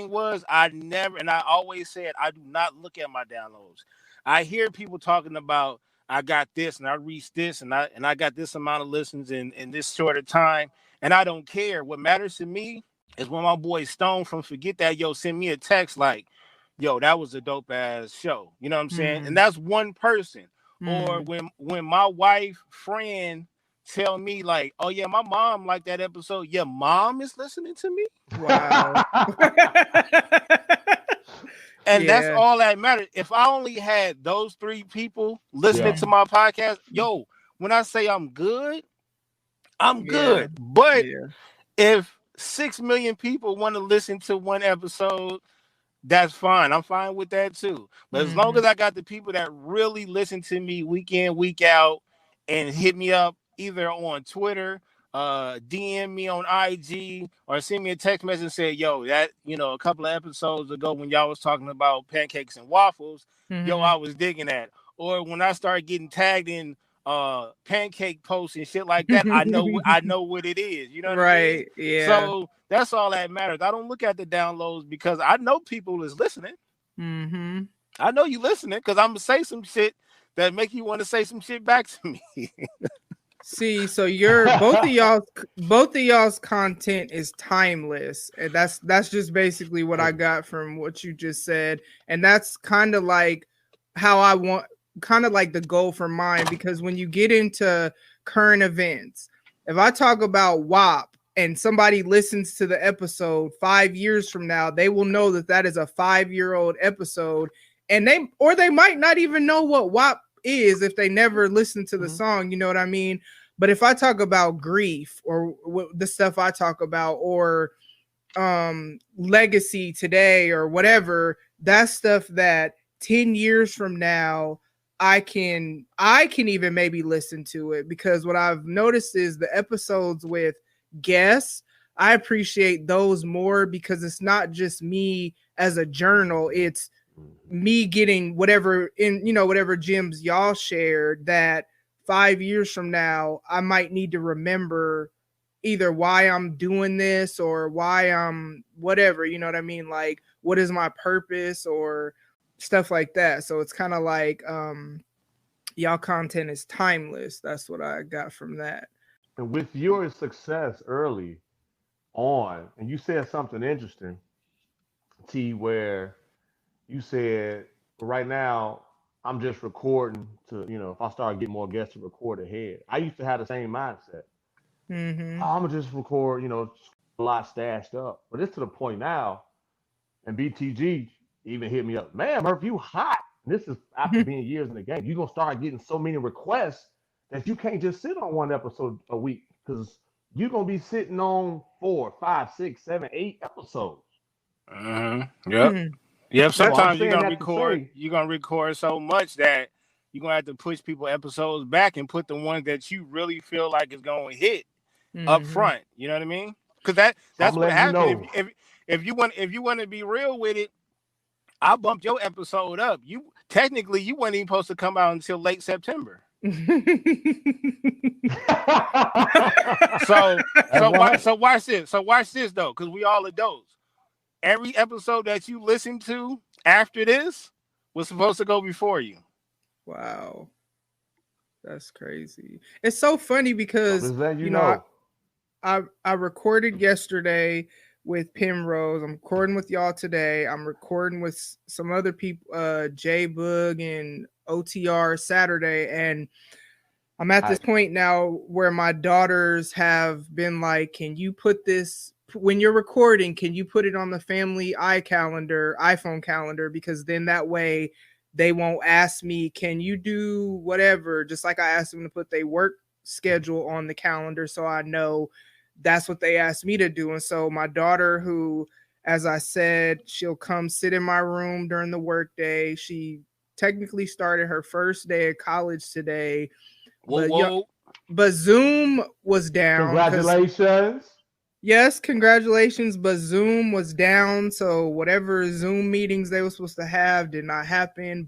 was, I never, and I always said, I do not look at my downloads. I hear people talking about, I got this and I reached this and I got this amount of listens in this short of time, and I don't care. What matters to me is when my boy Stone from Forget That Yo send me a text like, yo, that was a dope ass show. You know what I'm saying? And that's one person. Or when my wife friend tell me like, oh yeah, my mom liked that episode. Your mom is listening to me. Wow. And that's all that matters. If I only had those 3 people listening to my podcast, yo, when I say I'm good, I'm good. But if 6 million people want to listen to one episode, that's fine. I'm fine with that too. But as long as I got the people that really listen to me week in, week out and hit me up either on Twitter DM me on IG or send me a text message and say, yo, that, a couple of episodes ago when y'all was talking about pancakes and waffles, yo, I was digging that. Or when I start getting tagged in pancake posts and shit like that, I know what it is. You know what I mean? Right. Yeah. So that's all that matters. I don't look at the downloads because I know people is listening. Mm-hmm. I know you listening because I'm gonna say some shit that make you want to say some shit back to me. See, so both of y'all's content is timeless, and that's just basically what I got from what you just said, and that's kind of like how I want, kind of like the goal for mine, because when you get into current events, if I talk about WAP and somebody listens to the episode 5 years from now, they will know that is a 5-year-old episode, and they might not even know what WAP is if they never listen to the song, you know what I mean? But if I talk about grief or the stuff I talk about, or legacy today or whatever, that's stuff that 10 years from now I can even maybe listen to it, because what I've noticed is the episodes with guests, I appreciate those more because it's not just me as a journal, it's me getting whatever gems y'all shared that 5 years from now I might need to remember either why I'm doing this or why I'm whatever, you know what I mean? Like, what is my purpose or stuff like that. So it's kind of like y'all content is timeless. That's what I got from that. And with your success early on, and you said something interesting, T, where you said, right now, I'm just recording to, if I start getting more guests to record ahead. I used to have the same mindset. Mm-hmm. I'm going to just record, a lot stashed up. But it's to the point now, and BTG even hit me up. Man, Murph, you hot. And this is after being years in the game. You're going to start getting so many requests that you can't just sit on one episode a week, because you're going to be sitting on 4, 5, 6, 7, 8 episodes. Yep. Yep. Sometimes you're gonna record so much that you're gonna have to push people episodes back and put the ones that you really feel like is gonna hit up front. You know what I mean? Because that's what happened. If you want to be real with it, I bumped your episode up. You technically you weren't even supposed to come out until late September. so watch this. So watch this though, because we all adults. Every episode that you listen to after this was supposed to go before you. Wow. That's crazy. It's so funny because I recorded yesterday with Penrose. I'm recording with y'all today. I'm recording with some other people, J Boog and OTR Saturday. And I'm at this point now where my daughters have been like, can you put this, when you're recording, can you put it on the family iPhone calendar? Because then that way they won't ask me, can you do whatever? Just like I asked them to put their work schedule on the calendar, so I know that's what they asked me to do. And so my daughter, who, as I said, she'll come sit in my room during the workday. She technically started her first day of college today. But Zoom was down. Congratulations. Yes, congratulations. But Zoom was down. So whatever Zoom meetings they were supposed to have did not happen.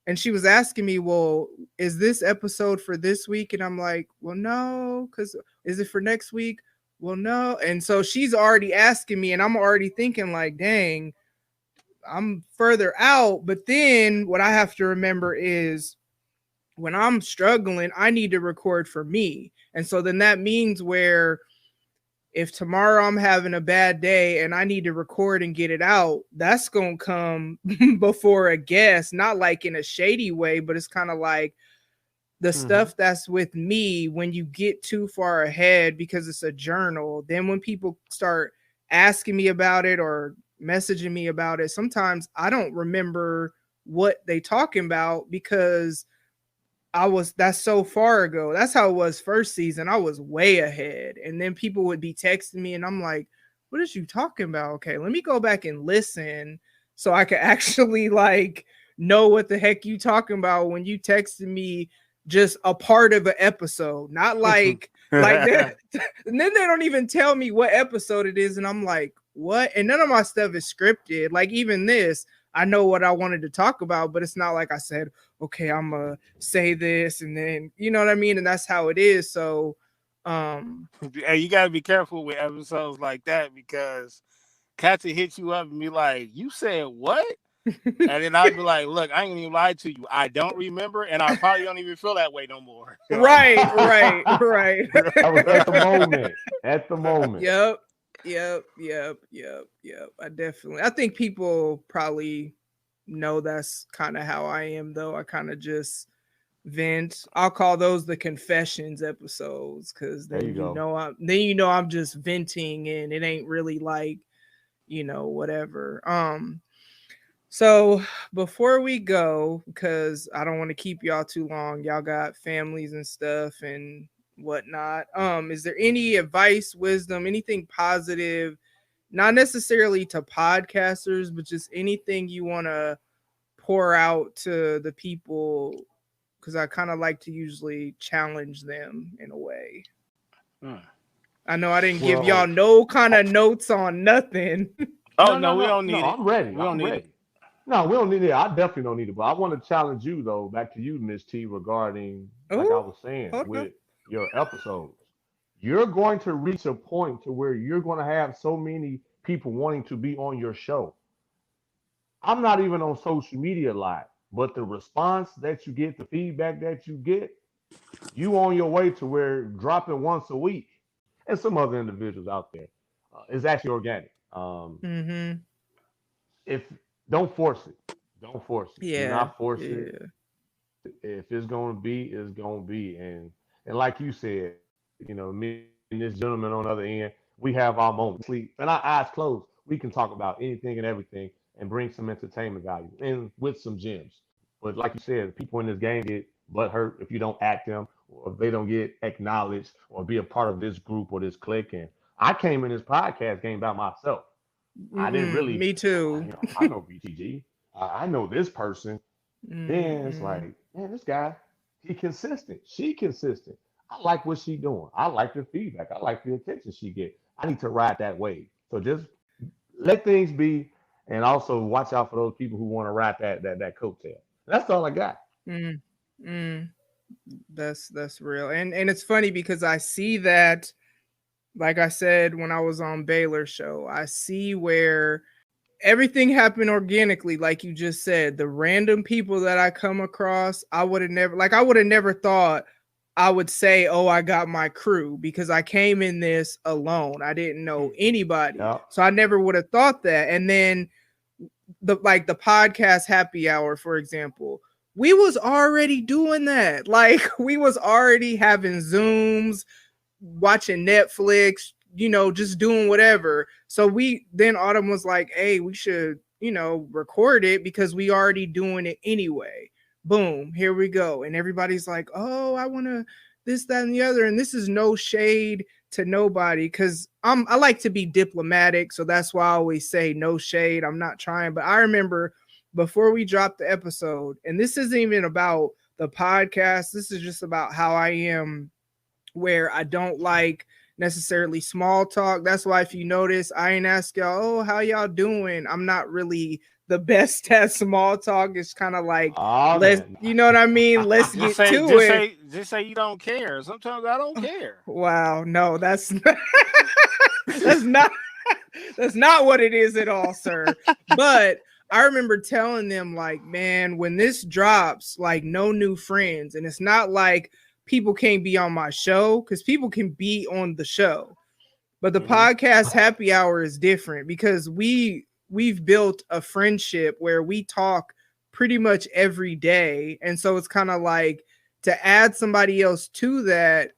And she was asking me, well, is this episode for this week? And I'm like, well, no, because is it for next week? Well, no. And so she's already asking me, and I'm already thinking like, dang, I'm further out. But then what I have to remember is when I'm struggling, I need to record for me. And so then that means where if tomorrow I'm having a bad day and I need to record and get it out, that's going to come before a guest, not like in a shady way, but it's kind of like the stuff that's with me. When you get too far ahead because it's a journal, then when people start asking me about it or messaging me about it, sometimes I don't remember what they talking about because that's so far ago. That's how it was first season. I was way ahead. And then people would be texting me and I'm like, what is you talking about? Okay, let me go back and listen so I could actually like know what the heck you talking about when you texted me just a part of an episode. Not like Like that. And then they don't even tell me what episode it is, and I'm like, what? And none of my stuff is scripted. Like even this, I know what I wanted to talk about, but it's not like I said, okay, I'm gonna say this, and then you know what I mean, and that's how it is. So, Hey, you gotta be careful with episodes like that because cats will hit you up and be like, "You said what?" And then I'd be like, "Look, I ain't gonna even lie to you. I don't remember, and I probably don't even feel that way no more." right. I was at the moment. At the moment. Yep. I think people probably know that's kind of how I am, though. I kind of just vent. I'll call those the confessions episodes because then I'm just venting, and it ain't really like whatever. So before we go, because I don't want to keep y'all too long, y'all got families and stuff and whatnot. Is there any advice, wisdom, anything positive, not necessarily to podcasters, but just anything you want to pour out to the people? Because I kind of like to usually challenge them in a way. I know I didn't give y'all no kind of notes on nothing. Oh, no, we don't need it. I'm ready. We don't need it. No, we don't need it. I definitely don't need it. But I want to challenge you, though, back to you, Miss T, regarding, like I was saying, with your episodes. You're going to reach a point to where you're going to have so many people wanting to be on your show. I'm not even on social media live, but the response that you get, the feedback that you get, you on your way to where dropping once a week, and some other individuals out there, is actually organic. If don't force it. Don't force it. Yeah. Do not force it. If it's gonna be, it's gonna be. And like you said, me and this gentleman on the other end, we have our moments. Sleep and our eyes closed. We can talk about anything and everything and bring some entertainment value and with some gems. But like you said, people in this game get butthurt if you don't act them or if they don't get acknowledged or be a part of this group or this clique. And I came in this podcast game by myself. I didn't really. Me too. I know BTG. I know this person. Then it's like, man, this guy, he consistent. She consistent. I like what she doing. I like the feedback. I like the attention she get. I need to ride that wave. So just let things be, and also watch out for those people who want to ride that coattail. That's all I got. That's real, and it's funny because I see that. Like I said, when I was on Baylor show, I see where everything happened organically. Like you just said, the random people that I come across, I would have never thought I would say, oh, I got my crew, because I came in this alone. I didn't know anybody. So I never would have thought that. And then the podcast happy hour, for example, we was already doing that. Like we was already having Zooms, watching Netflix, just doing whatever. So then Autumn was like, hey, we should, record it because we already doing it anyway. Boom, here we go. And everybody's like, oh, I want to this, that, and the other. And this is no shade to nobody because I like to be diplomatic. So that's why I always say no shade. I'm not trying. But I remember before we dropped the episode, and this isn't even about the podcast. This is just about how I am, where I don't like necessarily small talk. That's why if you notice, I ain't ask y'all, oh, how y'all doing? I'm not really the best at small talk. It's kind of like, you know what I mean? Let's get to it. Just say you don't care. Sometimes I don't care. Wow. No, that's not, that's not what it is at all, sir. But I remember telling them like, man, when this drops, like no new friends. And it's not like people can't be on my show, because people can be on the show. But the podcast happy hour is different because we've built a friendship where we talk pretty much every day. And so it's kind of like to add somebody else to that.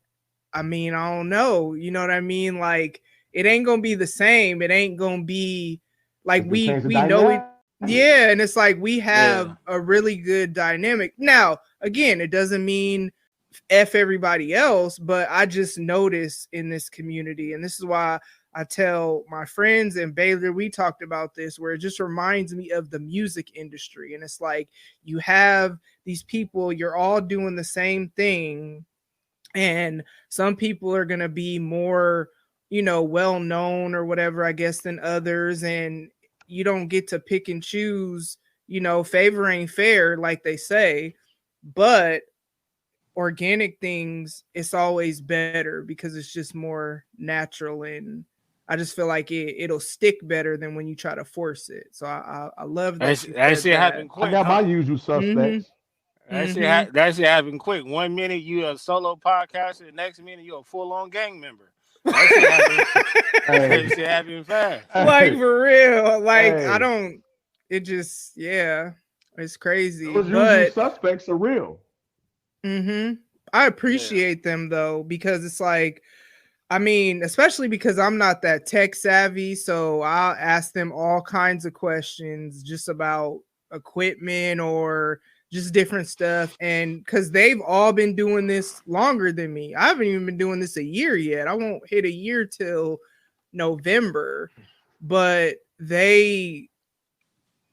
I mean, I don't know. You know what I mean? Like it ain't going to be the same. It ain't going to be like we know it. Yeah. And it's like we have a really good dynamic. Now, again, it doesn't mean F everybody else, but I just notice in this community, and this is why I tell my friends in Baylor, we talked about this, where it just reminds me of the music industry. And it's like you have these people, you're all doing the same thing, And some people are going to be more, well known or whatever, I guess, than others. And you don't get to pick and choose, favor ain't fair, like they say. But organic things, it's always better because it's just more natural, and I just feel like it'll stick better than when you try to force it. So I love that you That said shit that. happened I quick, got my huh? usual suspects. That shit happened quick. 1 minute you a solo podcaster, the next minute you a full on gang member. That shit happened. That shit happened fast. Like for real. Like I Hey. don't. It just it's crazy. Those usual But suspects are real. I appreciate them though, because it's like, I mean, especially because I'm not that tech savvy, so I'll ask them all kinds of questions just about equipment or just different stuff. And because they've all been doing this longer than me, I haven't even been doing this a year yet. I won't hit a year till November, but they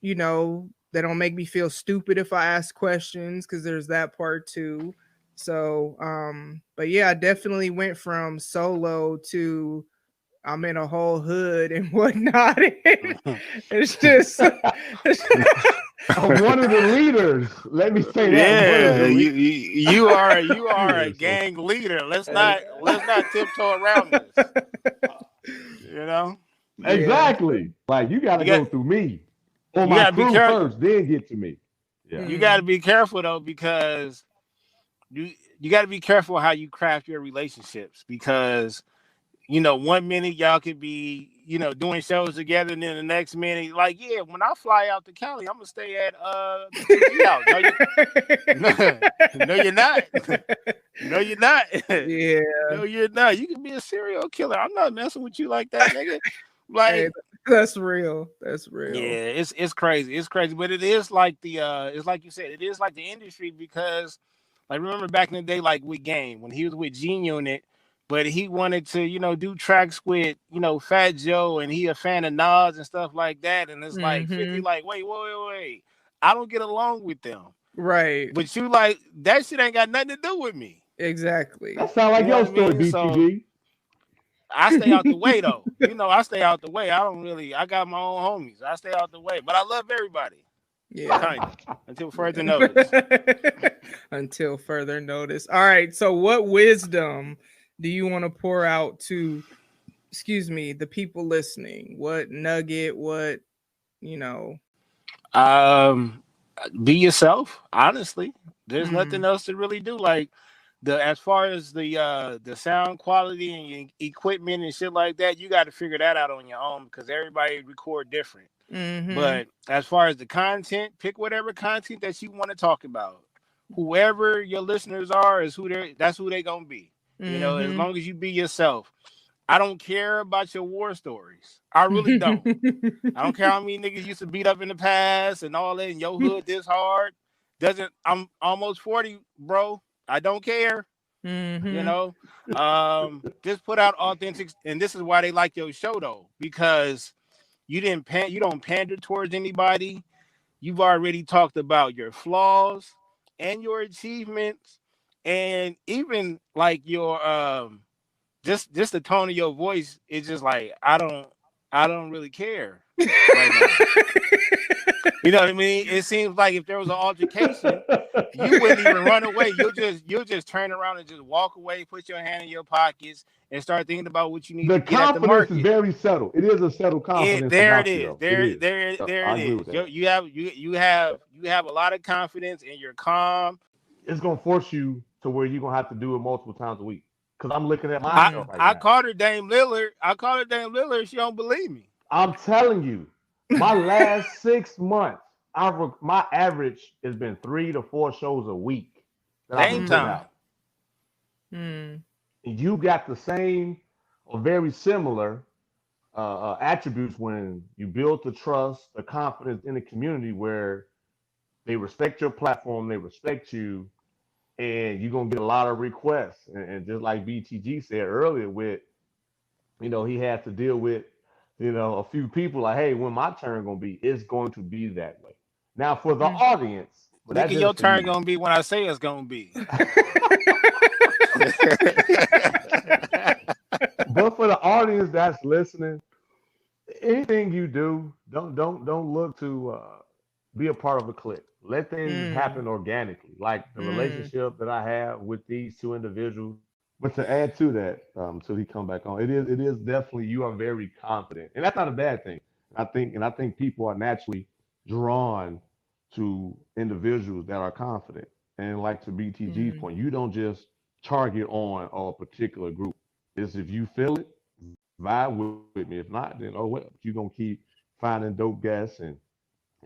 don't make me feel stupid if I ask questions, because there's that part too. So, but yeah, I definitely went from solo to I'm in a whole hood and whatnot. It's just I'm one of the leaders. Let me say that. Yeah, you are a gang leader. Let's not tiptoe around this. Exactly. Like you got to go through me or my crew first, then get to me. Yeah. You got to be careful though, because you got to be careful how you craft your relationships, because 1 minute y'all could be doing shows together, and then the next minute, like, yeah, when I fly out to Cali, I'm gonna stay at the TG house. No, you're not. No, you're not. Yeah. No, you're not. You can be a serial killer. I'm not messing with you like that, nigga. Like, hey, that's real. That's real. Yeah, it's crazy. It's crazy, but it is like it's like you said, it is like the industry, because like, remember back in the day, like with Game, when he was with G Unit, but he wanted to, do tracks with, Fat Joe, and he a fan of Nas and stuff like that. And it's like 50, like, wait. I don't get along with them. Right. But you like, that shit ain't got nothing to do with me. Exactly. That sound like your story, BTG. So, I stay out the way though. I stay out the way. I got my own homies. I stay out the way. But I love everybody. Yeah. Kind of. Until further notice. Until further notice. All right. So what wisdom do you want to pour out to, the people listening? What nugget, Be yourself, honestly. There's nothing else to really do. Like, as far as the sound quality and equipment and shit like that, you got to figure that out on your own, because everybody record different. But as far as the content, pick whatever content that you want to talk about. Whoever your listeners are that's who they gonna be. As long as you be yourself. I don't care about your war stories. I really don't. I don't care how many niggas used to beat up in the past and all that, and your hood this hard. I'm almost 40, bro. I don't care. Just put out authentic, and this is why they like your show though, because you don't pander towards anybody. You've already talked about your flaws and your achievements, and even like your just the tone of your voice is just like, I don't really care right now. You know what I mean? It seems like if there was an altercation, you wouldn't even run away. You'll just turn around and just walk away, put your hand in your pockets, and start thinking about what you need to get at the market. The confidence is very settled. It is a settled confidence. There it is. There it is. You have a lot of confidence, and you're calm. It's gonna force you to where you're gonna have to do it multiple times a week. Because I'm looking at myself right now. I called her Dame Lillard. She don't believe me. I'm telling you, my last 6 months, my average has been 3 to 4 shows a week. Same time. And you got the same or very similar attributes when you build the trust, the confidence in the community, where they respect your platform, they respect you, and you're going to get a lot of requests. And just like BTG said earlier, with, he had to deal with, a few people like, hey, when my turn going to be, it's going to be that way. Now, for the audience. Your turn going to be when I say it's going to be. But for the audience that's listening, anything you do, don't look to be a part of a clique. Let things Mm, happen organically, like the mm, relationship that I have with these two individuals. But to add to that, till he come back on, it is definitely you are very confident, and that's not a bad thing. I think people are naturally drawn to individuals that are confident. And like to BTG's mm. point, you don't just target on a particular group. It's if you feel it, vibe with me. If not, then oh well, you're gonna keep finding dope guests and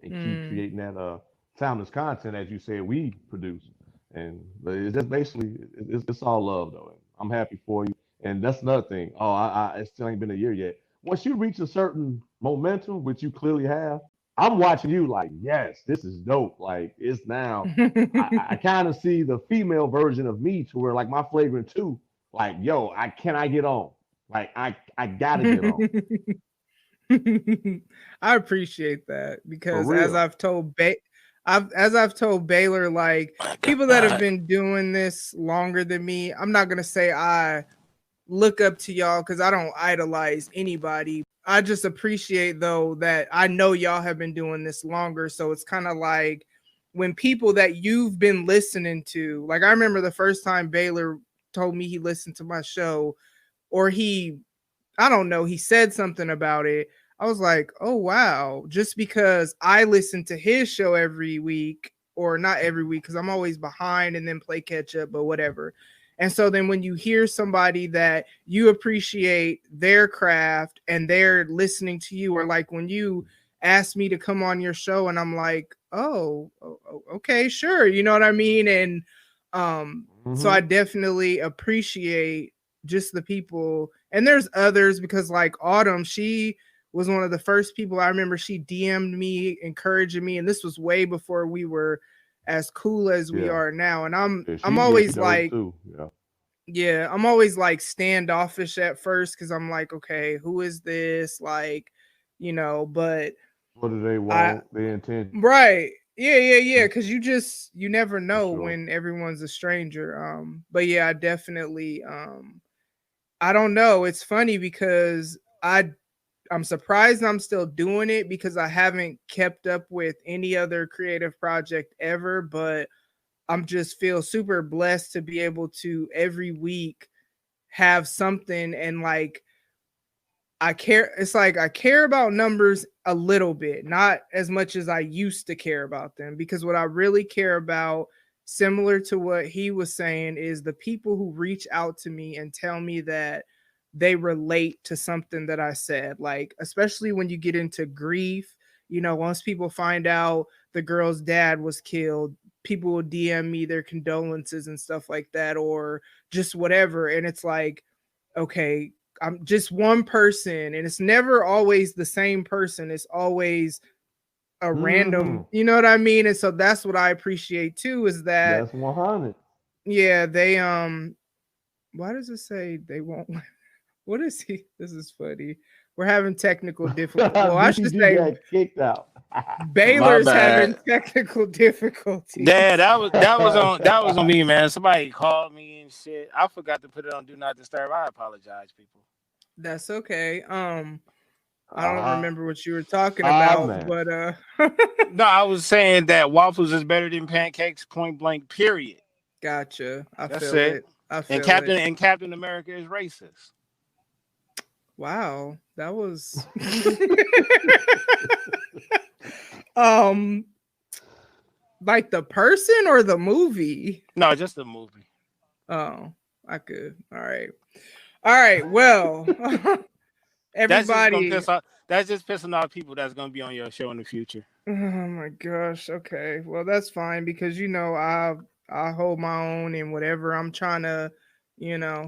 keep Mm. creating that timeless content as you said we produce. And but it's just basically it's all love though. I'm happy for you. And that's another thing. Oh, it still ain't been a year yet. Once you reach a certain momentum, which you clearly have, I'm watching you like, yes, this is dope. Like it's now. I kind of see the female version of me to where like my flagrant two, like yo, I get on. Like I gotta get on I appreciate that for because real. As I've told Baylor, like My people that have God. been doing this longer than me, I'm not gonna say I look up to y'all because I don't idolize anybody. I just appreciate though that I know y'all have been doing this longer. So it's kind of like when people that you've been listening to, like I remember the first time Baylor told me he listened to my show, or I don't know, he said something about it. I was like, oh wow, just because I listen to his show every week, or not every week, because I'm always behind and then play catch up, but whatever. And so then when you hear somebody that you appreciate their craft and they're listening to you, or like when you asked me to come on your show and I'm like, okay, sure. You know what I mean? And so I Hmm. definitely appreciate just the people, and there's others because like Autumn, she was one of the first people I remember. She DM'd me encouraging me, and this was way before we were as cool as we Yeah. are now. And Yeah, I'm she always dope like, too. Yeah. yeah, I'm always like standoffish at first because I'm like, okay, who is this? Like, but What do they I want? Their intention right. Yeah. Because you never for know sure. when everyone's a stranger. But yeah, I definitely I don't know. It's funny because I'm surprised I'm still doing it because I haven't kept up with any other creative project ever, but I'm just feel super blessed to be able to every week have something, and like I care, it's like I care about numbers a little bit, not as much as I used to care about them, because what I really care about, similar to what he was saying, is the people who reach out to me and tell me that they relate to something that I said. Like especially when you get into grief, once people find out the girl's dad was killed, people will DM me their condolences and stuff like that, or just whatever, and it's like, okay, I'm just one person, and it's never always the same person. It's always a random, Hmm. you know what I mean? And so that's what I appreciate too, is that That's 100. yeah, they why does it say they won't what is he? This is funny. We're having technical difficult. Well, I should BTG say got kicked out. My Baylor's having bad. technical difficulties. Dad, that was on me, man. Somebody called me and shit. I forgot to put it on Do Not Disturb. I apologize, people. That's okay. I don't Ah remember what you were talking about, man. but No, I was saying that waffles is better than pancakes, point blank, period. gotcha. I That's feel it. it. I And feel Captain it. and Captain America is racist. Wow, that was um like the person or the movie? No, just a movie. Oh, I could. All right. All right. Well, That's just gonna everybody. piss off. That's just pissing off people that's gonna be on your show in the future. Oh my gosh. Okay. Well, that's fine because I hold my own in whatever I'm trying to,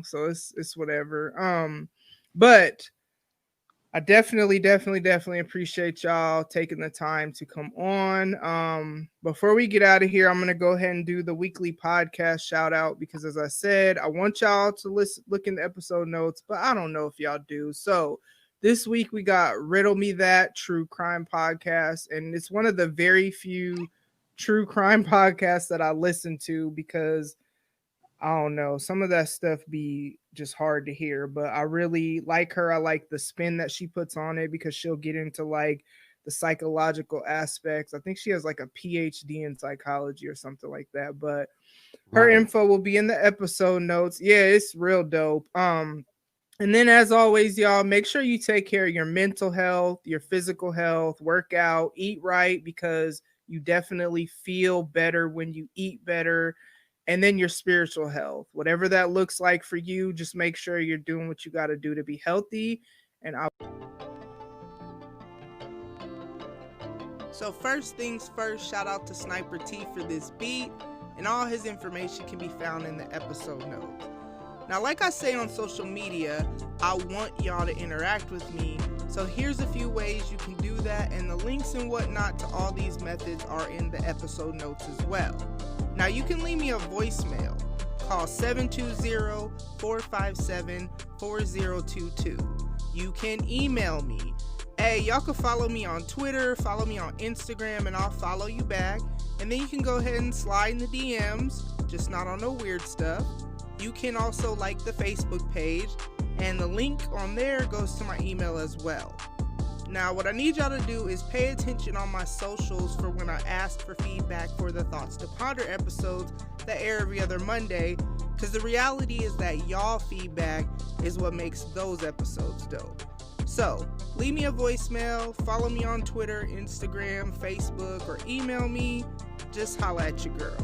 so it's whatever. But I definitely appreciate y'all taking the time to come on. Before we get out of here, I'm gonna go ahead and do the weekly podcast shout out because, as I said, I want y'all to look in the episode notes, but I don't know if y'all do. So this week we got Riddle Me That True Crime Podcast, and it's one of the very few true crime podcasts that I listen to because I don't know. Some of that stuff be just hard to hear, but I really like her. I like the spin that she puts on it because she'll get into like the psychological aspects. I think she has like a PhD in psychology or something like that, but her info will be in the episode notes. Yeah, it's real dope. And then as always, y'all, make sure you take care of your mental health, your physical health, work out, eat right, because you definitely feel better when you eat better. And then your spiritual health, whatever that looks like for you, just make sure you're doing what you got to do to be healthy. And so first things first, shout out to Sniper T for this beat, and all his information can be found in the episode notes. Now, like I say on social media, I want y'all to interact with me. So here's a few ways you can do that, and the links and whatnot to all these methods are in the episode notes as well. Now, you can leave me a voicemail. Call 720-457-4022. You can email me. Hey, y'all can follow me on Twitter, follow me on Instagram, and I'll follow you back. And then you can go ahead and slide in the DMs, just not on no weird stuff. You can also like the Facebook page, and the link on there goes to my email as well. Now, what I need y'all to do is pay attention on my socials for when I ask for feedback for the Thoughts to Ponder episodes that air every other Monday, because the reality is that y'all feedback is what makes those episodes dope. So, leave me a voicemail, follow me on Twitter, Instagram, Facebook, or email me. Just holla at your girl.